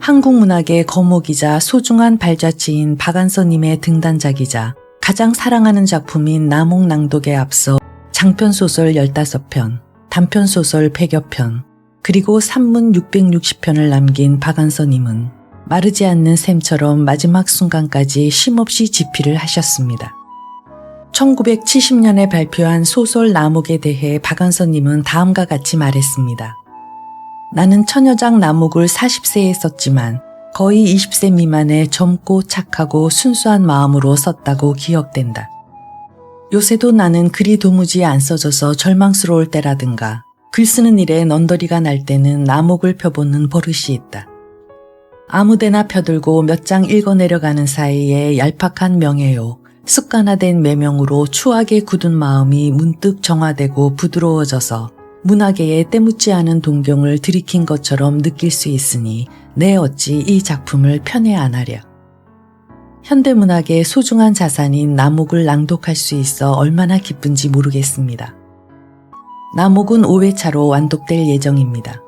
한국 문학의 거목이자 소중한 발자취인 박안서님의 등단작이자 가장 사랑하는 작품인 나목낭독에 앞서 장편소설 15편, 단편소설 100여 편, 그리고 산문 660편을 남긴 박안서님은 마르지 않는 샘처럼 마지막 순간까지 쉼없이 집필을 하셨습니다. 1970년에 발표한 소설 나목에 대해 박안서님은 다음과 같이 말했습니다. 나는 천여장 나목을 40세에 썼지만 거의 20세 미만의 젊고 착하고 순수한 마음으로 썼다고 기억된다. 요새도 나는 글이 도무지 안 써져서 절망스러울 때라든가 글 쓰는 일에 넌더리가 날 때는 나목을 펴보는 버릇이 있다. 아무데나 펴들고 몇 장 읽어내려가는 사이에 얄팍한 명예요, 습관화된 매명으로 추하게 굳은 마음이 문득 정화되고 부드러워져서 문학계에 때묻지 않은 동경을 들이킨 것처럼 느낄 수 있으니 내 어찌 이 작품을 편애 안 하랴. 현대문학의 소중한 자산인 나목을 낭독할 수 있어 얼마나 기쁜지 모르겠습니다. 나목은 5회차로 완독될 예정입니다.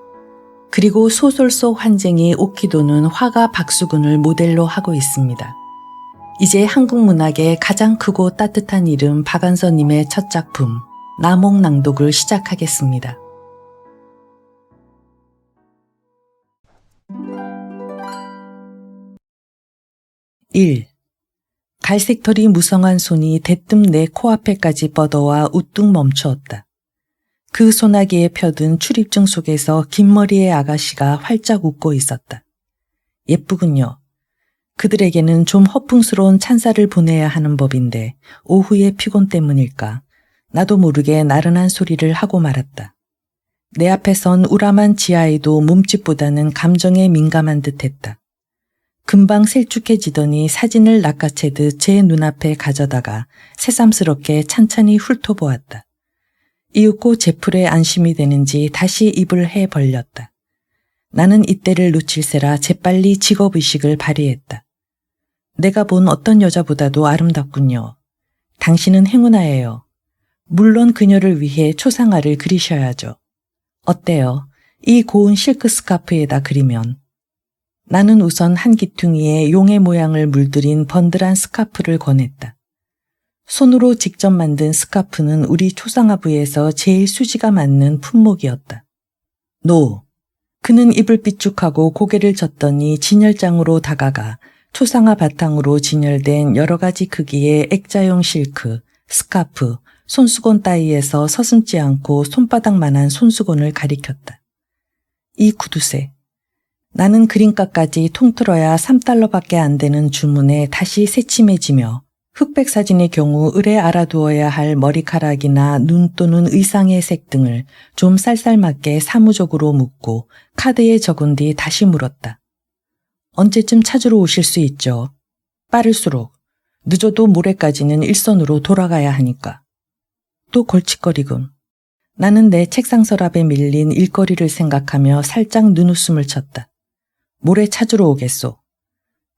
그리고 소설 속 환쟁이 오키도는 화가 박수근을 모델로 하고 있습니다. 이제 한국 문학의 가장 크고 따뜻한 이름 박안서님의 첫 작품 나목 낭독을 시작하겠습니다. (1) 갈색털이 무성한 손이 대뜸 내 코앞에까지 뻗어와 우뚝 멈추었다. 그 소나기에 펴든 출입증 속에서 긴 머리의 아가씨가 활짝 웃고 있었다. 예쁘군요. 그들에게는 좀 허풍스러운 찬사를 보내야 하는 법인데 오후의 피곤 때문일까 나도 모르게 나른한 소리를 하고 말았다. 내 앞에 선 우람한 지아이도 몸짓보다는 감정에 민감한 듯했다. 금방 셀쭉해지더니 사진을 낚아채듯 제 눈앞에 가져다가 새삼스럽게 찬찬히 훑어보았다. 이윽고 제풀에 안심이 되는지 다시 입을 해 벌렸다. 나는 이때를 놓칠세라 재빨리 직업의식을 발휘했다. 내가 본 어떤 여자보다도 아름답군요. 당신은 행운아예요. 물론 그녀를 위해 초상화를 그리셔야죠. 어때요? 이 고운 실크 스카프에다 그리면. 나는 우선 한 기퉁이에 용의 모양을 물들인 번들한 스카프를 권했다. 손으로 직접 만든 스카프는 우리 초상화부에서 제일 수지가 맞는 품목이었다. 노. 그는 입을 삐죽하고 고개를 젓더니 진열장으로 다가가 초상화 바탕으로 진열된 여러 가지 크기의 액자용 실크, 스카프, 손수건 따위에서 서슴지 않고 손바닥만한 손수건을 가리켰다. 이 구두쇠. 나는 그림값까지 통틀어야 3달러밖에 안 되는 주문에 다시 새침해지며 흑백 사진의 경우 을에 알아두어야 할 머리카락이나 눈 또는 의상의 색 등을 좀 쌀쌀맞게 사무적으로 묻고 카드에 적은 뒤 다시 물었다. 언제쯤 찾으러 오실 수 있죠? 빠를수록. 늦어도 모레까지는 일선으로 돌아가야 하니까. 또 걸칫거리군. 나는 내 책상 서랍에 밀린 일거리를 생각하며 살짝 눈웃음을 쳤다. 모레 찾으러 오겠소.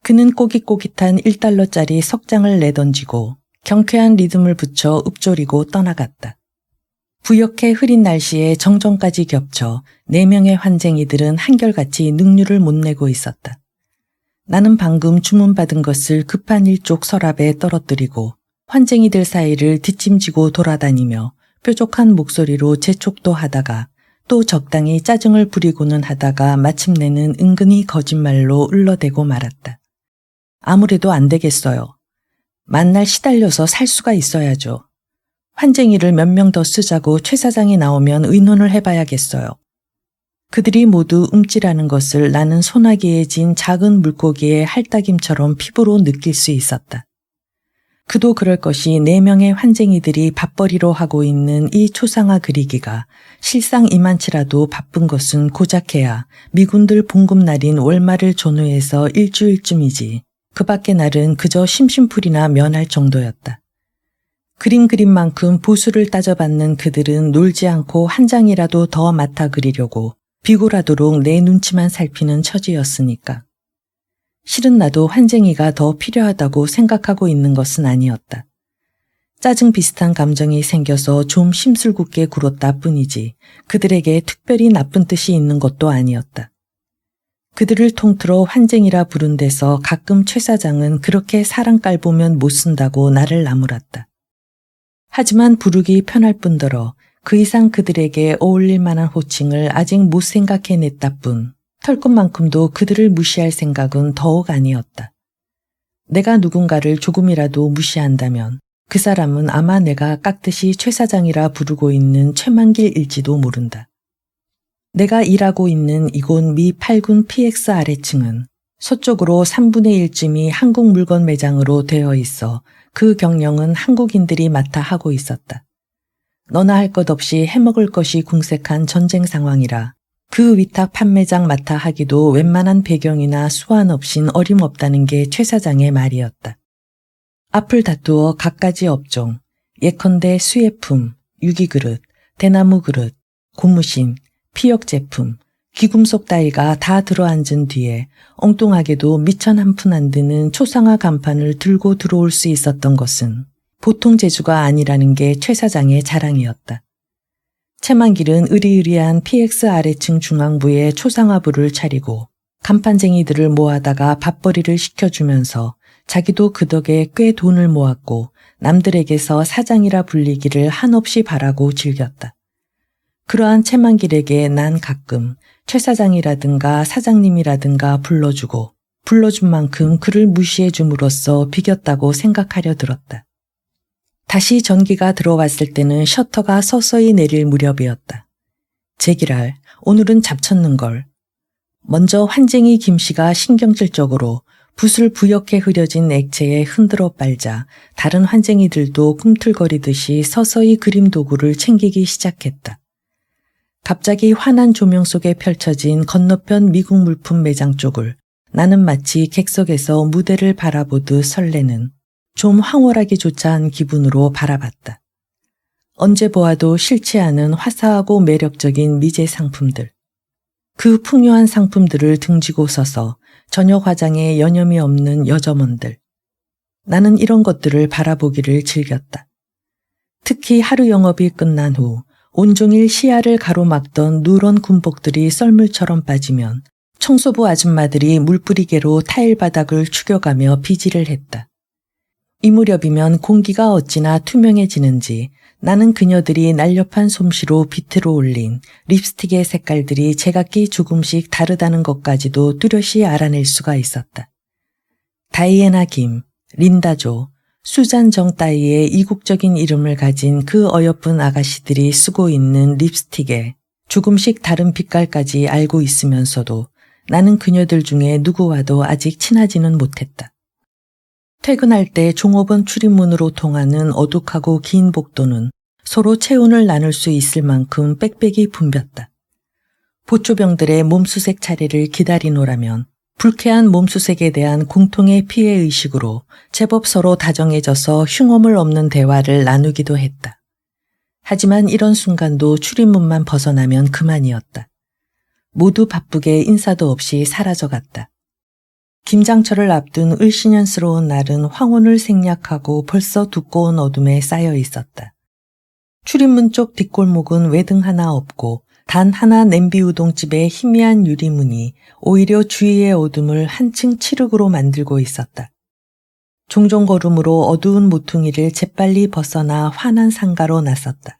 그는 꼬깃꼬깃한 1달러짜리 석장을 내던지고 경쾌한 리듬을 붙여 읊조리고 떠나갔다. 부옇게 흐린 날씨에 정전까지 겹쳐 4명의 환쟁이들은 한결같이 능률을 못 내고 있었다. 나는 방금 주문받은 것을 급한 일쪽 서랍에 떨어뜨리고 환쟁이들 사이를 뒷짐지고 돌아다니며 뾰족한 목소리로 재촉도 하다가 또 적당히 짜증을 부리고는 하다가 마침내는 은근히 거짓말로 을러대고 말았다. 아무래도 안 되겠어요. 만날 시달려서 살 수가 있어야죠. 환쟁이를 몇 명 더 쓰자고 최 사장이 나오면 의논을 해봐야겠어요. 그들이 모두 움찔하는 것을 나는 소나기에 진 작은 물고기의 할따김처럼 피부로 느낄 수 있었다. 그도 그럴 것이 4명의 환쟁이들이 밥벌이로 하고 있는 이 초상화 그리기가 실상 이만치라도 바쁜 것은 고작해야 미군들 봉급날인 월말을 전후해서 일주일쯤이지 그 밖의 날은 그저 심심풀이나 면할 정도였다. 그림만큼 보수를 따져받는 그들은 놀지 않고 한 장이라도 더 맡아 그리려고 비굴하도록 내 눈치만 살피는 처지였으니까. 실은 나도 환쟁이가 더 필요하다고 생각하고 있는 것은 아니었다. 짜증 비슷한 감정이 생겨서 좀 심술궂게 굴었다 뿐이지 그들에게 특별히 나쁜 뜻이 있는 것도 아니었다. 그들을 통틀어 환쟁이라 부른 데서 가끔 최 사장은 그렇게 사랑 깔보면 못 쓴다고 나를 나무랐다. 하지만 부르기 편할 뿐더러 그 이상 그들에게 어울릴 만한 호칭을 아직 못 생각해냈다 뿐 털끝만큼도 그들을 무시할 생각은 더욱 아니었다. 내가 누군가를 조금이라도 무시한다면 그 사람은 아마 내가 깍듯이 최 사장이라 부르고 있는 최만길일지도 모른다. 내가 일하고 있는 이곳 미 8군 PX 아래층은 서쪽으로 3분의 1쯤이 한국 물건 매장으로 되어 있어 그 경영은 한국인들이 맡아 하고 있었다. 너나 할 것 없이 해먹을 것이 궁색한 전쟁 상황이라 그 위탁 판매장 맡아 하기도 웬만한 배경이나 수완 없인 어림없다는 게 최 사장의 말이었다. 앞을 다투어 갖가지 업종, 예컨대 수예품, 유기그릇, 대나무 그릇, 고무신, 피역 제품, 귀금속 따위가 다 들어앉은 뒤에 엉뚱하게도 미천 한 푼 안 드는 초상화 간판을 들고 들어올 수 있었던 것은 보통 재주가 아니라는 게 최 사장의 자랑이었다. 최만길은 의리의리한 PX 아래층 중앙부에 초상화부를 차리고 간판쟁이들을 모아다가 밥벌이를 시켜주면서 자기도 그 덕에 꽤 돈을 모았고 남들에게서 사장이라 불리기를 한없이 바라고 즐겼다. 그러한 최만길에게 난 가끔 최 사장이라든가 사장님이라든가 불러준 만큼 그를 무시해 줌으로써 비겼다고 생각하려 들었다. 다시 전기가 들어왔을 때는 셔터가 서서히 내릴 무렵이었다. 제기랄, 오늘은 잡쳤는걸. 먼저 환쟁이 김씨가 신경질적으로 붓을 부옇게 흐려진 액체에 흔들어 빨자 다른 환쟁이들도 꿈틀거리듯이 서서히 그림 도구를 챙기기 시작했다. 갑자기 환한 조명 속에 펼쳐진 건너편 미국 물품 매장 쪽을 나는 마치 객석에서 무대를 바라보듯 설레는 좀 황홀하기조차 한 기분으로 바라봤다. 언제 보아도 싫지 않은 화사하고 매력적인 미제 상품들. 그 풍요한 상품들을 등지고 서서 저녁 화장에 여념이 없는 여점원들. 나는 이런 것들을 바라보기를 즐겼다. 특히 하루 영업이 끝난 후 온종일 시야를 가로막던 누런 군복들이 썰물처럼 빠지면 청소부 아줌마들이 물뿌리개로 타일 바닥을 추겨가며 비질을 했다. 이 무렵이면 공기가 어찌나 투명해지는지 나는 그녀들이 날렵한 솜씨로 비트로 올린 립스틱의 색깔들이 제각기 조금씩 다르다는 것까지도 뚜렷이 알아낼 수가 있었다. 다이애나 김, 린다조, 수잔 정 따위의 이국적인 이름을 가진 그 어여쁜 아가씨들이 쓰고 있는 립스틱에 조금씩 다른 빛깔까지 알고 있으면서도 나는 그녀들 중에 누구와도 아직 친하지는 못했다. 퇴근할 때 종업원 출입문으로 통하는 어둑하고 긴 복도는 서로 체온을 나눌 수 있을 만큼 빽빽이 붐볐다. 보초병들의 몸수색 차례를 기다리노라면 불쾌한 몸수색에 대한 공통의 피해의식으로 제법 서로 다정해져서 흉엄을 없는 대화를 나누기도 했다. 하지만 이런 순간도 출입문만 벗어나면 그만이었다. 모두 바쁘게 인사도 없이 사라져갔다. 김장철을 앞둔 을씨년스러운 날은 황혼을 생략하고 벌써 두꺼운 어둠에 쌓여 있었다. 출입문 쪽 뒷골목은 외등 하나 없고 단 하나 냄비 우동집의 희미한 유리문이 오히려 주위의 어둠을 한층 칠흑으로 만들고 있었다. 종종 걸음으로 어두운 모퉁이를 재빨리 벗어나 환한 상가로 나섰다.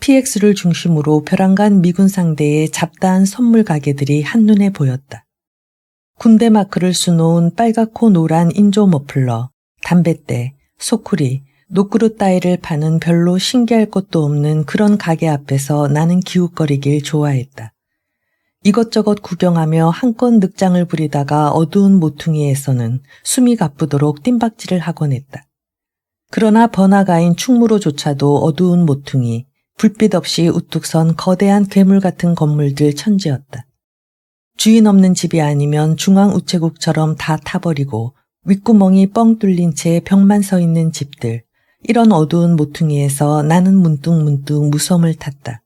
PX를 중심으로 벼랑간 미군 상대의 잡다한 선물 가게들이 한눈에 보였다. 군대 마크를 수놓은 빨갛고 노란 인조 머플러, 담뱃대, 소쿠리, 녹그릇 따위를 파는 별로 신기할 것도 없는 그런 가게 앞에서 나는 기웃거리길 좋아했다. 이것저것 구경하며 한껏 늑장을 부리다가 어두운 모퉁이에서는 숨이 가쁘도록 뜀박질을 하곤 했다. 그러나 번화가인 충무로조차도 어두운 모퉁이, 불빛 없이 우뚝 선 거대한 괴물 같은 건물들 천지였다. 주인 없는 집이 아니면 중앙우체국처럼 다 타버리고 윗구멍이 뻥 뚫린 채 벽만 서 있는 집들, 이런 어두운 모퉁이에서 나는 문득문득 무섬을 탔다.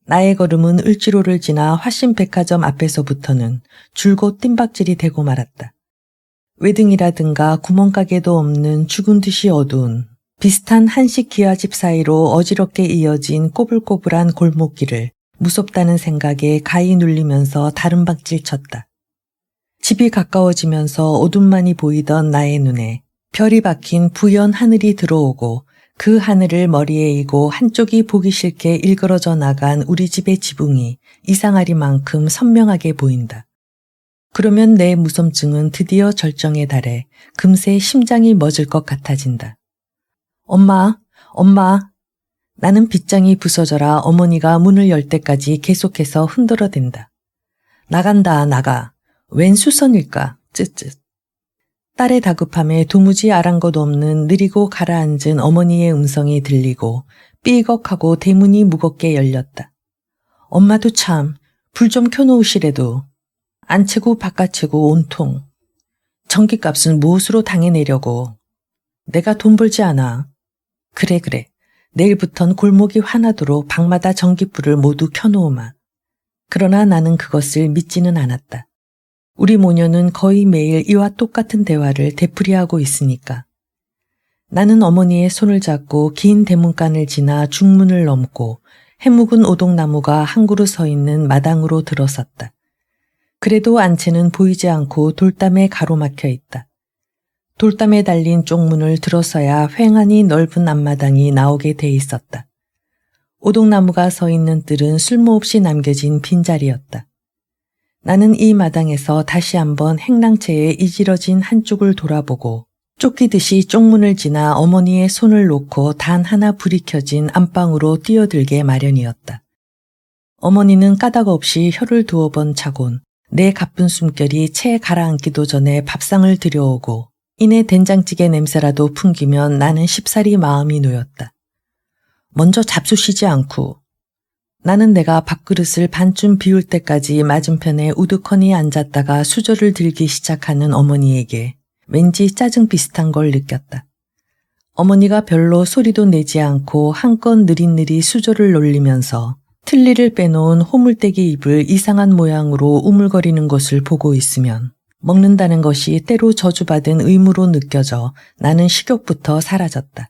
나의 걸음은 을지로를 지나 화신백화점 앞에서부터는 줄곧 뜀박질이 되고 말았다. 외등이라든가 구멍가게도 없는 죽은 듯이 어두운 비슷한 한식 기와집 사이로 어지럽게 이어진 꼬불꼬불한 골목길을 무섭다는 생각에 가히 눌리면서 다른 박질 쳤다. 집이 가까워지면서 어둠만이 보이던 나의 눈에 별이 박힌 부연 하늘이 들어오고 그 하늘을 머리에 이고 한쪽이 보기 싫게 일그러져 나간 우리 집의 지붕이 이상하리만큼 선명하게 보인다. 그러면 내 무섬증은 드디어 절정에 달해 금세 심장이 멎을 것 같아진다. 엄마, 엄마. 나는 빗장이 부서져라 어머니가 문을 열 때까지 계속해서 흔들어댄다. 나간다, 나가. 웬 수선일까? 쯧쯧. 딸의 다급함에 도무지 아랑곳 없는 느리고 가라앉은 어머니의 음성이 들리고 삐걱하고 대문이 무겁게 열렸다. 엄마도 참, 불 좀 켜놓으시래도. 안채고 바깥채고 온통. 전기값은 무엇으로 당해내려고. 내가 돈 벌지 않아. 그래. 내일부턴 골목이 환하도록 방마다 전기불을 모두 켜놓으마. 그러나 나는 그것을 믿지는 않았다. 우리 모녀는 거의 매일 이와 똑같은 대화를 되풀이하고 있으니까. 나는 어머니의 손을 잡고 긴 대문간을 지나 중문을 넘고 해묵은 오동나무가 한 그루 서 있는 마당으로 들어섰다. 그래도 안채는 보이지 않고 돌담에 가로막혀 있다. 돌담에 달린 쪽문을 들어서야 휑하니 넓은 앞마당이 나오게 돼 있었다. 오동나무가 서 있는 뜰은 쓸모없이 남겨진 빈자리였다. 나는 이 마당에서 다시 한번 행랑채에 이지러진 한쪽을 돌아보고 쫓기듯이 쪽문을 지나 어머니의 손을 놓고 단 하나 불이 켜진 안방으로 뛰어들게 마련이었다. 어머니는 까닭 없이 혀를 두어 번 차곤 내 가쁜 숨결이 채 가라앉기도 전에 밥상을 들여오고 이내 된장찌개 냄새라도 풍기면 나는 쉽사리 마음이 놓였다. 먼저 잡수시지 않고. 나는 내가 밥그릇을 반쯤 비울 때까지 맞은편에 우두커니 앉았다가 수저를 들기 시작하는 어머니에게 왠지 짜증 비슷한 걸 느꼈다. 어머니가 별로 소리도 내지 않고 한껏 느릿느릿 수저를 놀리면서 틀니를 빼놓은 호물대기 입을 이상한 모양으로 우물거리는 것을 보고 있으면 먹는다는 것이 때로 저주받은 의무로 느껴져 나는 식욕부터 사라졌다.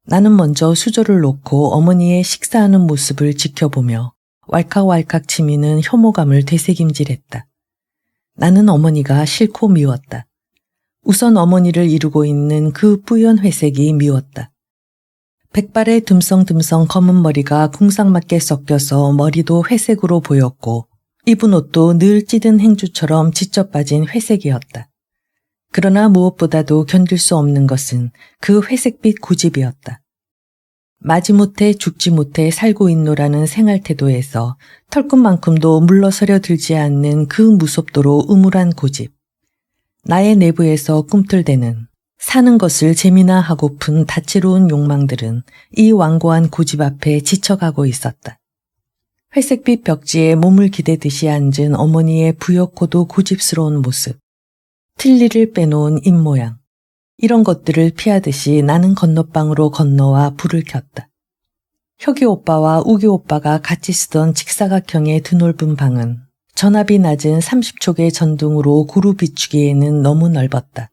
나는 먼저 수저를 놓고 어머니의 식사하는 모습을 지켜보며 왈칵왈칵 치미는 혐오감을 되새김질했다. 나는 어머니가 싫고 미웠다. 우선 어머니를 이루고 있는 그 뿌연 회색이 미웠다. 백발의 듬성듬성 검은 머리가 궁상맞게 섞여서 머리도 회색으로 보였고 입은 옷도 늘 찌든 행주처럼 지쳐 빠진 회색이었다. 그러나 무엇보다도 견딜 수 없는 것은 그 회색빛 고집이었다. 마지못해 죽지 못해 살고 있노라는 생활태도에서 털끝만큼도 물러서려 들지 않는 그 무섭도록 음울한 고집. 나의 내부에서 꿈틀대는 사는 것을 재미나 하고픈 다채로운 욕망들은 이 완고한 고집 앞에 지쳐가고 있었다. 회색빛 벽지에 몸을 기대듯이 앉은 어머니의 부옇고도 고집스러운 모습, 틀니를 빼놓은 입모양, 이런 것들을 피하듯이 나는 건너방으로 건너와 불을 켰다. 혁이 오빠와 우기 오빠가 같이 쓰던 직사각형의 드넓은 방은 전압이 낮은 30촉의 전등으로 고루 비추기에는 너무 넓었다.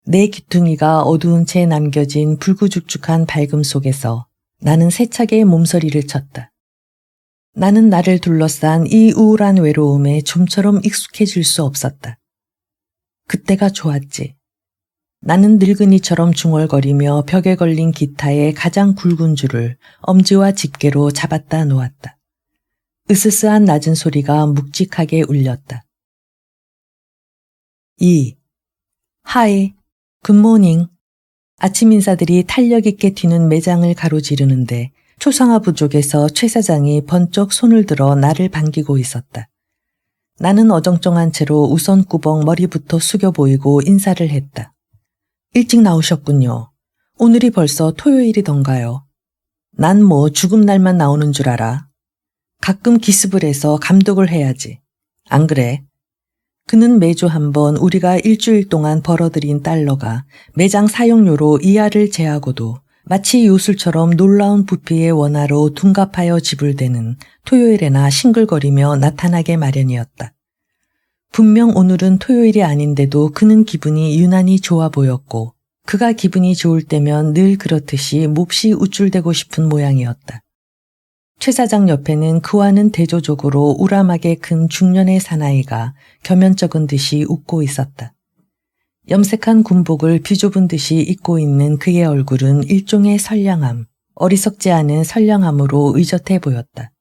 내 귀퉁이가 어두운 채 남겨진 불구죽죽한 밝음 속에서 나는 세차게 몸서리를 쳤다. 나는 나를 둘러싼 이 우울한 외로움에 좀처럼 익숙해질 수 없었다. 그때가 좋았지. 나는 늙은이처럼 중얼거리며 벽에 걸린 기타의 가장 굵은 줄을 엄지와 집게로 잡았다 놓았다. 으스스한 낮은 소리가 묵직하게 울렸다. 2. 하이, 굿모닝. 아침 인사들이 탄력 있게 튀는 매장을 가로지르는데 초상화 부족에서 최 사장이 번쩍 손을 들어 나를 반기고 있었다. 나는 어정쩡한 채로 우선 꾸벅 머리부터 숙여 보이고 인사를 했다. 일찍 나오셨군요. 오늘이 벌써 토요일이던가요. 난 뭐 죽음 날만 나오는 줄 알아. 가끔 기습을 해서 감독을 해야지. 안 그래? 그는 매주 한 번 우리가 일주일 동안 벌어들인 달러가 매장 사용료로 이하를 제하고도 마치 요술처럼 놀라운 부피의 원화로 둔갑하여 지불되는 토요일에나 싱글거리며 나타나게 마련이었다. 분명 오늘은 토요일이 아닌데도 그는 기분이 유난히 좋아 보였고 그가 기분이 좋을 때면 늘 그렇듯이 몹시 우쭐대고 싶은 모양이었다. 최 사장 옆에는 그와는 대조적으로 우람하게 큰 중년의 사나이가 겸연쩍은 듯이 웃고 있었다. 염색한 군복을 비좁은 듯이 입고 있는 그의 얼굴은 일종의 선량함, 어리석지 않은 선량함으로 의젓해 보였다.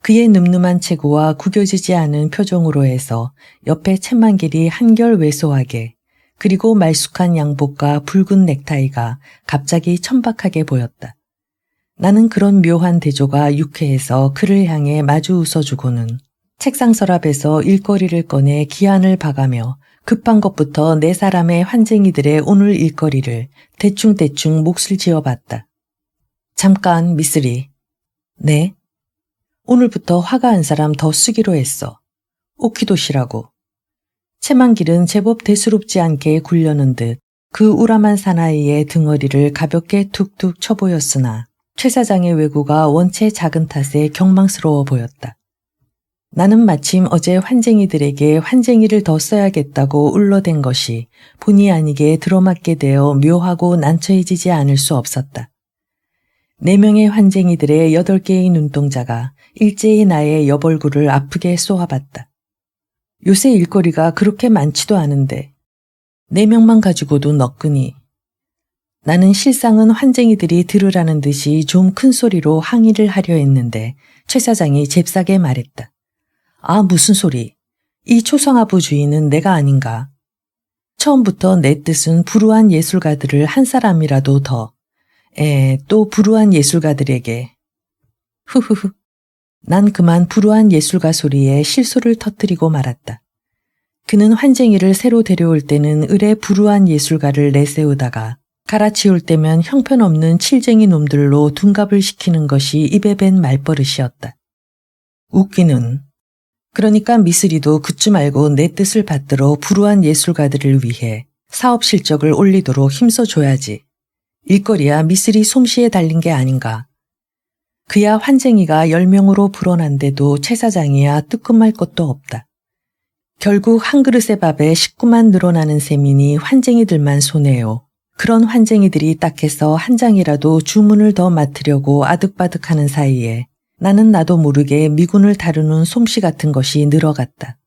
그의 늠름한 체구와 구겨지지 않은 표정으로 해서 옆에 채만길이 한결 왜소하게, 그리고 말쑥한 양복과 붉은 넥타이가 갑자기 천박하게 보였다. 나는 그런 묘한 대조가 유쾌해서 그를 향해 마주 웃어주고는 책상 서랍에서 일거리를 꺼내 기한을 봐가며 급한 것부터 네 사람의 환쟁이들의 오늘 일거리를 대충대충 몫을 지어봤다. 잠깐, 미쓰리. 네? 오늘부터 화가 한 사람 더 쓰기로 했어. 오키도시라고. 채만길은 제법 대수롭지 않게 굴려는 듯 그 우람한 사나이의 등허리를 가볍게 툭툭 쳐보였으나 최 사장의 외구가 원체 작은 탓에 경망스러워 보였다. 나는 마침 어제 환쟁이들에게 환쟁이를 더 써야겠다고 울러댄 것이 본의 아니게 들어맞게 되어 묘하고 난처해지지 않을 수 없었다. 4명의 환쟁이들의 8개의 눈동자가 일제히 나의 옆얼굴을 아프게 쏘아봤다. 요새 일거리가 그렇게 많지도 않은데 4명만 가지고도 너끈히. 나는 실상은 환쟁이들이 들으라는 듯이 좀 큰 소리로 항의를 하려 했는데 최 사장이 잽싸게 말했다. 아, 무슨 소리. 이 초성화부 주인은 내가 아닌가. 처음부터 내 뜻은 불우한 예술가들을 한 사람이라도 더. 또 불우한 예술가들에게. 흐흐흐. 난 그만 불우한 예술가 소리에 실소를 터뜨리고 말았다. 그는 환쟁이를 새로 데려올 때는 을에 불우한 예술가를 내세우다가 갈아치울 때면 형편없는 칠쟁이 놈들로 둔갑을 시키는 것이 입에 밴 말버릇이었다. 웃기는. 그러니까 미쓰리도 그쯤 알고 내 뜻을 받들어 불우한 예술가들을 위해 사업 실적을 올리도록 힘써줘야지. 일거리야 미쓰리 솜씨에 달린 게 아닌가. 그야 환쟁이가 10명으로 불어난데도 최 사장이야 뜨끔할 것도 없다. 결국 한 그릇의 밥에 식구만 늘어나는 셈이니 환쟁이들만 손해요. 그런 환쟁이들이 딱해서 한 장이라도 주문을 더 맡으려고 아득바득하는 사이에 나는 나도 모르게 미군을 다루는 솜씨 같은 것이 늘어갔다.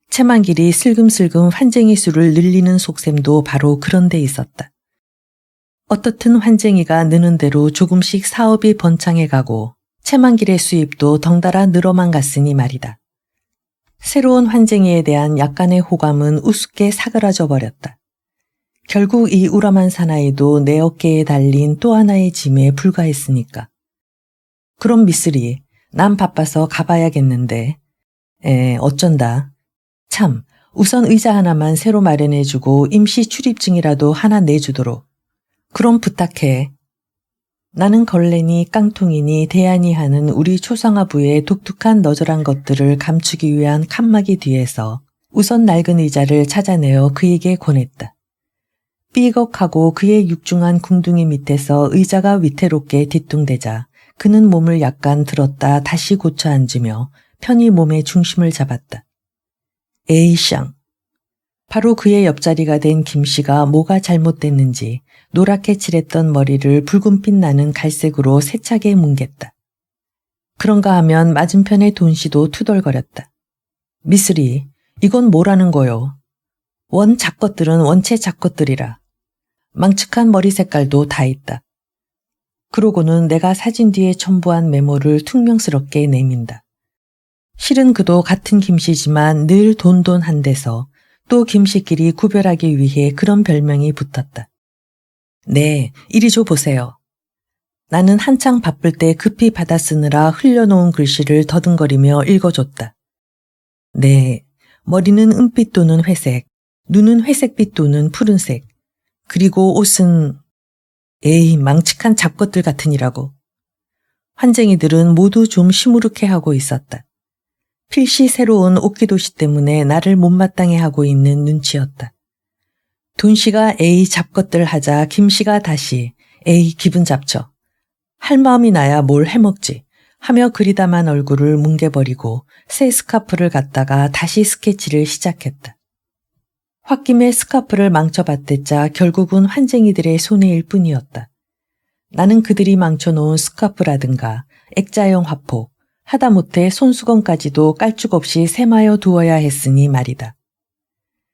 채만길이 슬금슬금 환쟁이 수를 늘리는 속셈도 바로 그런 데 있었다. 어떻든 환쟁이가 느는 대로 조금씩 사업이 번창해가고 채만길의 수입도 덩달아 늘어만 갔으니 말이다. 새로운 환쟁이에 대한 약간의 호감은 우습게 사그라져 버렸다. 결국 이 우람한 사나이도 내 어깨에 달린 또 하나의 짐에 불과했으니까. 그럼 미쓰리, 난 바빠서 가봐야겠는데. 어쩐다. 참, 우선 의자 하나만 새로 마련해주고 임시 출입증이라도 하나 내주도록. 그럼 부탁해. 나는 걸레니 깡통이니 대안이 하는 우리 초상화부의 독특한 너절한 것들을 감추기 위한 칸막이 뒤에서 우선 낡은 의자를 찾아내어 그에게 권했다. 삐걱하고 그의 육중한 궁둥이 밑에서 의자가 위태롭게 뒤뚱대자 그는 몸을 약간 들었다 다시 고쳐 앉으며 편히 몸의 중심을 잡았다. 에이샹. 바로 그의 옆자리가 된 김씨가 뭐가 잘못됐는지 노랗게 칠했던 머리를 붉은빛 나는 갈색으로 세차게 뭉갰다. 그런가 하면 맞은편의 돈씨도 투덜거렸다. 미쓰리, 이건 뭐라는 거요? 원 작것들은 원체 작것들이라. 망측한 머리 색깔도 다 있다. 그러고는 내가 사진 뒤에 첨부한 메모를 퉁명스럽게 내민다. 실은 그도 같은 김씨지만 늘 돈돈한 데서 또 김씨끼리 구별하기 위해 그런 별명이 붙었다. 네, 이리 줘 보세요. 나는 한창 바쁠 때 급히 받아 쓰느라 흘려놓은 글씨를 더듬거리며 읽어줬다. 네, 머리는 은빛 또는 회색, 눈은 회색빛 또는 푸른색, 그리고 옷은 에이, 망측한 잡것들 같으니라고. 환쟁이들은 모두 좀 시무룩해하고 있었다. 필시 새로운 오키도시 때문에 나를 못마땅해 하고 있는 눈치였다. 돈씨가 에이 잡것들 하자 김씨가 다시 에이 기분 잡쳐. 할 마음이 나야 뭘 해먹지 하며 그리다만 얼굴을 뭉개버리고 새 스카프를 갖다가 다시 스케치를 시작했다. 홧김에 스카프를 망쳐봤댔자 결국은 환쟁이들의 손해일 뿐이었다. 나는 그들이 망쳐놓은 스카프라든가 액자형 화폭, 하다못해 손수건까지도 깔쭉 없이 세마여 두어야 했으니 말이다.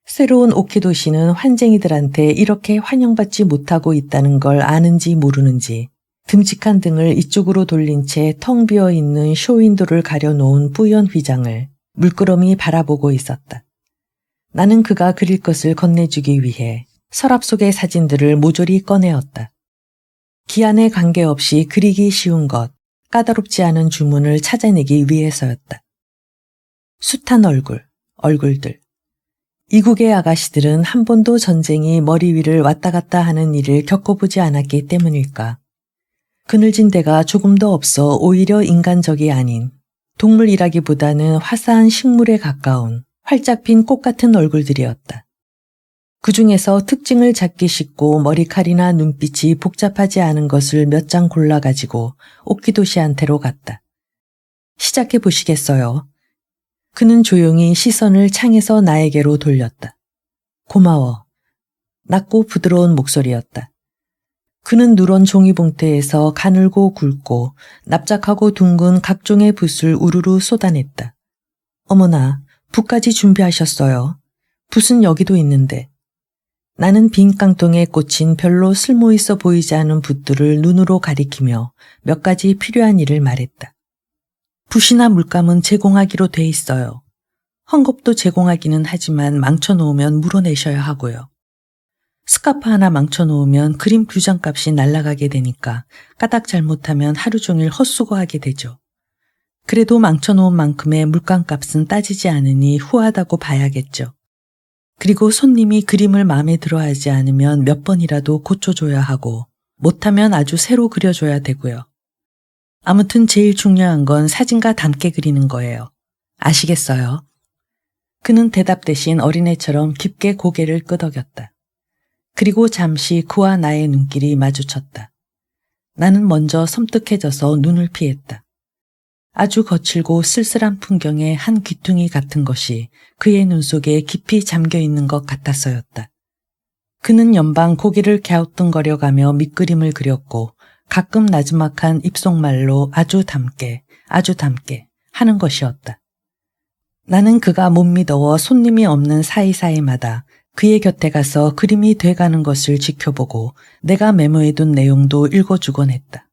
새로운 오키도시는 환쟁이들한테 이렇게 환영받지 못하고 있다는 걸 아는지 모르는지 듬직한 등을 이쪽으로 돌린 채 텅 비어있는 쇼윈도를 가려놓은 뿌연 휘장을 물끄러미 바라보고 있었다. 나는 그가 그릴 것을 건네주기 위해 서랍 속의 사진들을 모조리 꺼내었다. 기한에 관계없이 그리기 쉬운 것, 까다롭지 않은 주문을 찾아내기 위해서였다. 숱한 얼굴들. 이국의 아가씨들은 한 번도 전쟁이 머리 위를 왔다 갔다 하는 일을 겪어보지 않았기 때문일까. 그늘진 데가 조금 더 없어 오히려 인간적이 아닌 동물이라기보다는 화사한 식물에 가까운 활짝 핀 꽃 같은 얼굴들이었다. 그 중에서 특징을 잡기 쉽고 머리칼이나 눈빛이 복잡하지 않은 것을 몇 장 골라가지고 오키도시한테로 갔다. 시작해 보시겠어요? 그는 조용히 시선을 창에서 나에게로 돌렸다. 고마워. 낮고 부드러운 목소리였다. 그는 누런 종이봉투에서 가늘고 굵고 납작하고 둥근 각종의 붓을 우르르 쏟아냈다. 어머나, 붓까지 준비하셨어요. 붓은 여기도 있는데. 나는 빈 깡통에 꽂힌 별로 쓸모있어 보이지 않은 붓들을 눈으로 가리키며 몇 가지 필요한 일을 말했다. 붓이나 물감은 제공하기로 돼 있어요. 헝겊도 제공하기는 하지만 망쳐놓으면 물어내셔야 하고요. 스카프 하나 망쳐놓으면 그림 2장 값이 날아가게 되니까 까닭 잘못하면 하루 종일 헛수고하게 되죠. 그래도 망쳐놓은 만큼의 물감 값은 따지지 않으니 후하다고 봐야겠죠. 그리고 손님이 그림을 마음에 들어하지 않으면 몇 번이라도 고쳐줘야 하고 못하면 아주 새로 그려줘야 되고요. 아무튼 제일 중요한 건 사진과 닮게 그리는 거예요. 아시겠어요? 그는 대답 대신 어린애처럼 깊게 고개를 끄덕였다. 그리고 잠시 그와 나의 눈길이 마주쳤다. 나는 먼저 섬뜩해져서 눈을 피했다. 아주 거칠고 쓸쓸한 풍경의 한 귀퉁이 같은 것이 그의 눈 속에 깊이 잠겨있는 것 같아서였다. 그는 연방 고개를 갸우뚱거려가며 밑그림을 그렸고 가끔 나지막한 입속말로 아주 닮게 하는 것이었다. 나는 그가 못 믿어워 손님이 없는 사이사이마다 그의 곁에 가서 그림이 돼가는 것을 지켜보고 내가 메모해둔 내용도 읽어주곤 했다.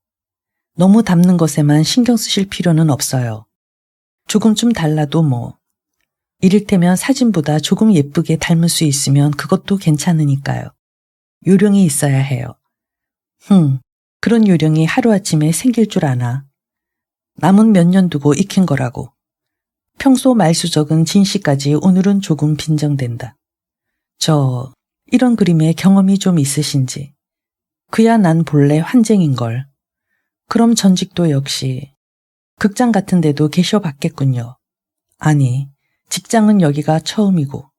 너무 닮는 것에만 신경 쓰실 필요는 없어요. 조금쯤 달라도 뭐. 이를테면 사진보다 조금 예쁘게 닮을 수 있으면 그것도 괜찮으니까요. 요령이 있어야 해요. 그런 요령이 하루아침에 생길 줄 아나. 남은 몇 년 두고 익힌 거라고. 평소 말수 적은 진씨까지 오늘은 조금 빈정된다. 이런 그림에 경험이 좀 있으신지. 그야 난 본래 환쟁인걸. 그럼 전직도 역시 극장 같은 데도 계셔봤겠군요. 아니, 직장은 여기가 처음이고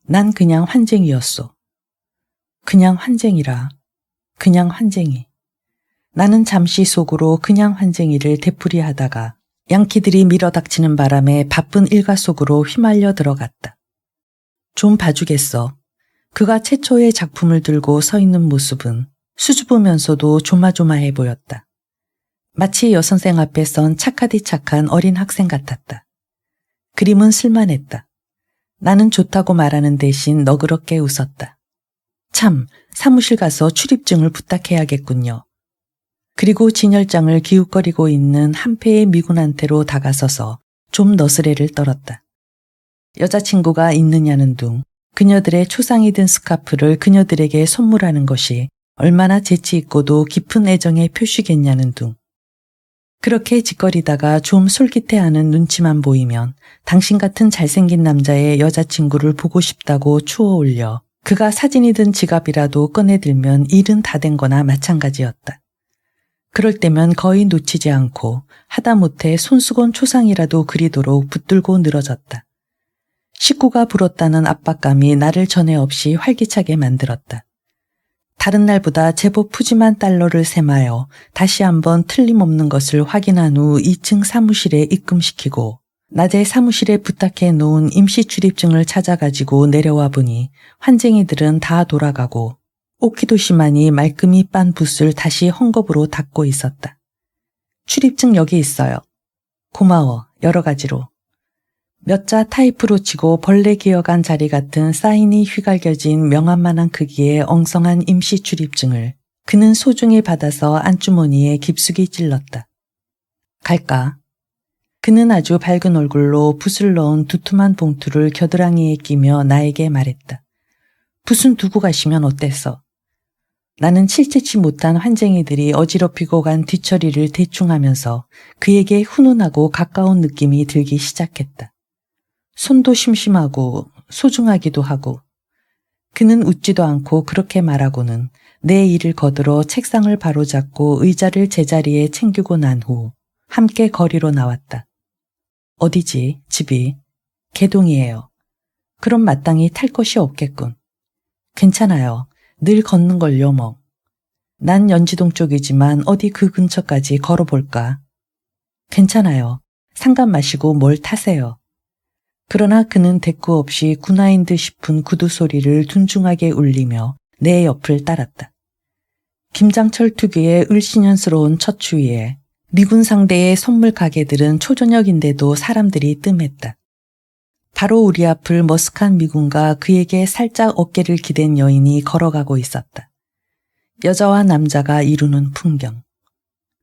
난 그냥 환쟁이었소. 그냥 환쟁이라. 그냥 환쟁이. 나는 잠시 속으로 그냥 환쟁이를 되풀이하다가 양키들이 밀어닥치는 바람에 바쁜 일과 속으로 휘말려 들어갔다. 좀 봐주겠어. 그가 최초의 작품을 들고 서 있는 모습은 수줍으면서도 조마조마해 보였다. 마치 여선생 앞에 선 착하디 착한 어린 학생 같았다. 그림은 쓸만했다. 나는 좋다고 말하는 대신 너그럽게 웃었다. 참, 사무실 가서 출입증을 부탁해야겠군요. 그리고 진열장을 기웃거리고 있는 한패의 미군한테로 다가서서 좀 너스레를 떨었다. 여자친구가 있느냐는 둥, 그녀들의 초상이 든 스카프를 그녀들에게 선물하는 것이 얼마나 재치있고도 깊은 애정의 표시겠냐는 둥. 그렇게 짓거리다가 좀 솔깃해하는 눈치만 보이면 당신 같은 잘생긴 남자의 여자친구를 보고 싶다고 추어올려 그가 사진이 든 지갑이라도 꺼내들면 일은 다 된 거나 마찬가지였다. 그럴 때면 거의 놓치지 않고 하다못해 손수건 초상이라도 그리도록 붙들고 늘어졌다. 식구가 불었다는 압박감이 나를 전에 없이 활기차게 만들었다. 다른 날보다 제법 푸짐한 달러를 세마여 다시 한번 틀림없는 것을 확인한 후 2층 사무실에 입금시키고 낮에 사무실에 부탁해 놓은 임시 출입증을 찾아가지고 내려와 보니 환쟁이들은 다 돌아가고 오키도시만이 말끔히 빤 붓을 다시 헝겊으로 닫고 있었다. 출입증 여기 있어요. 고마워. 여러 가지로. 몇 자 타이프로 치고 벌레 기어간 자리 같은 사인이 휘갈겨진 명함만한 크기의 엉성한 임시 출입증을 그는 소중히 받아서 안주머니에 깊숙이 찔렀다. 갈까? 그는 아주 밝은 얼굴로 붓을 넣은 두툼한 봉투를 겨드랑이에 끼며 나에게 말했다. 붓은 두고 가시면 어땠어? 나는 칠칠치 못한 환쟁이들이 어지럽히고 간 뒤처리를 대충 하면서 그에게 훈훈하고 가까운 느낌이 들기 시작했다. 손도 심심하고 소중하기도 하고. 그는 웃지도 않고 그렇게 말하고는 내 일을 거들어 책상을 바로잡고 의자를 제자리에 챙기고 난 후 함께 거리로 나왔다. 어디지? 집이? 개동이에요. 그럼 마땅히 탈 것이 없겠군. 괜찮아요. 늘 걷는 걸요 뭐. 난 연지동 쪽이지만 어디 그 근처까지 걸어볼까? 괜찮아요. 상관 마시고 뭘 타세요. 그러나 그는 대꾸 없이 군화인 듯 싶은 구두 소리를 둔중하게 울리며 내 옆을 따랐다. 김장철 특유의 을씨년스러운 첫 추위에 미군 상대의 선물 가게들은 초저녁인데도 사람들이 뜸했다. 바로 우리 앞을 머쓱한 미군과 그에게 살짝 어깨를 기댄 여인이 걸어가고 있었다. 여자와 남자가 이루는 풍경.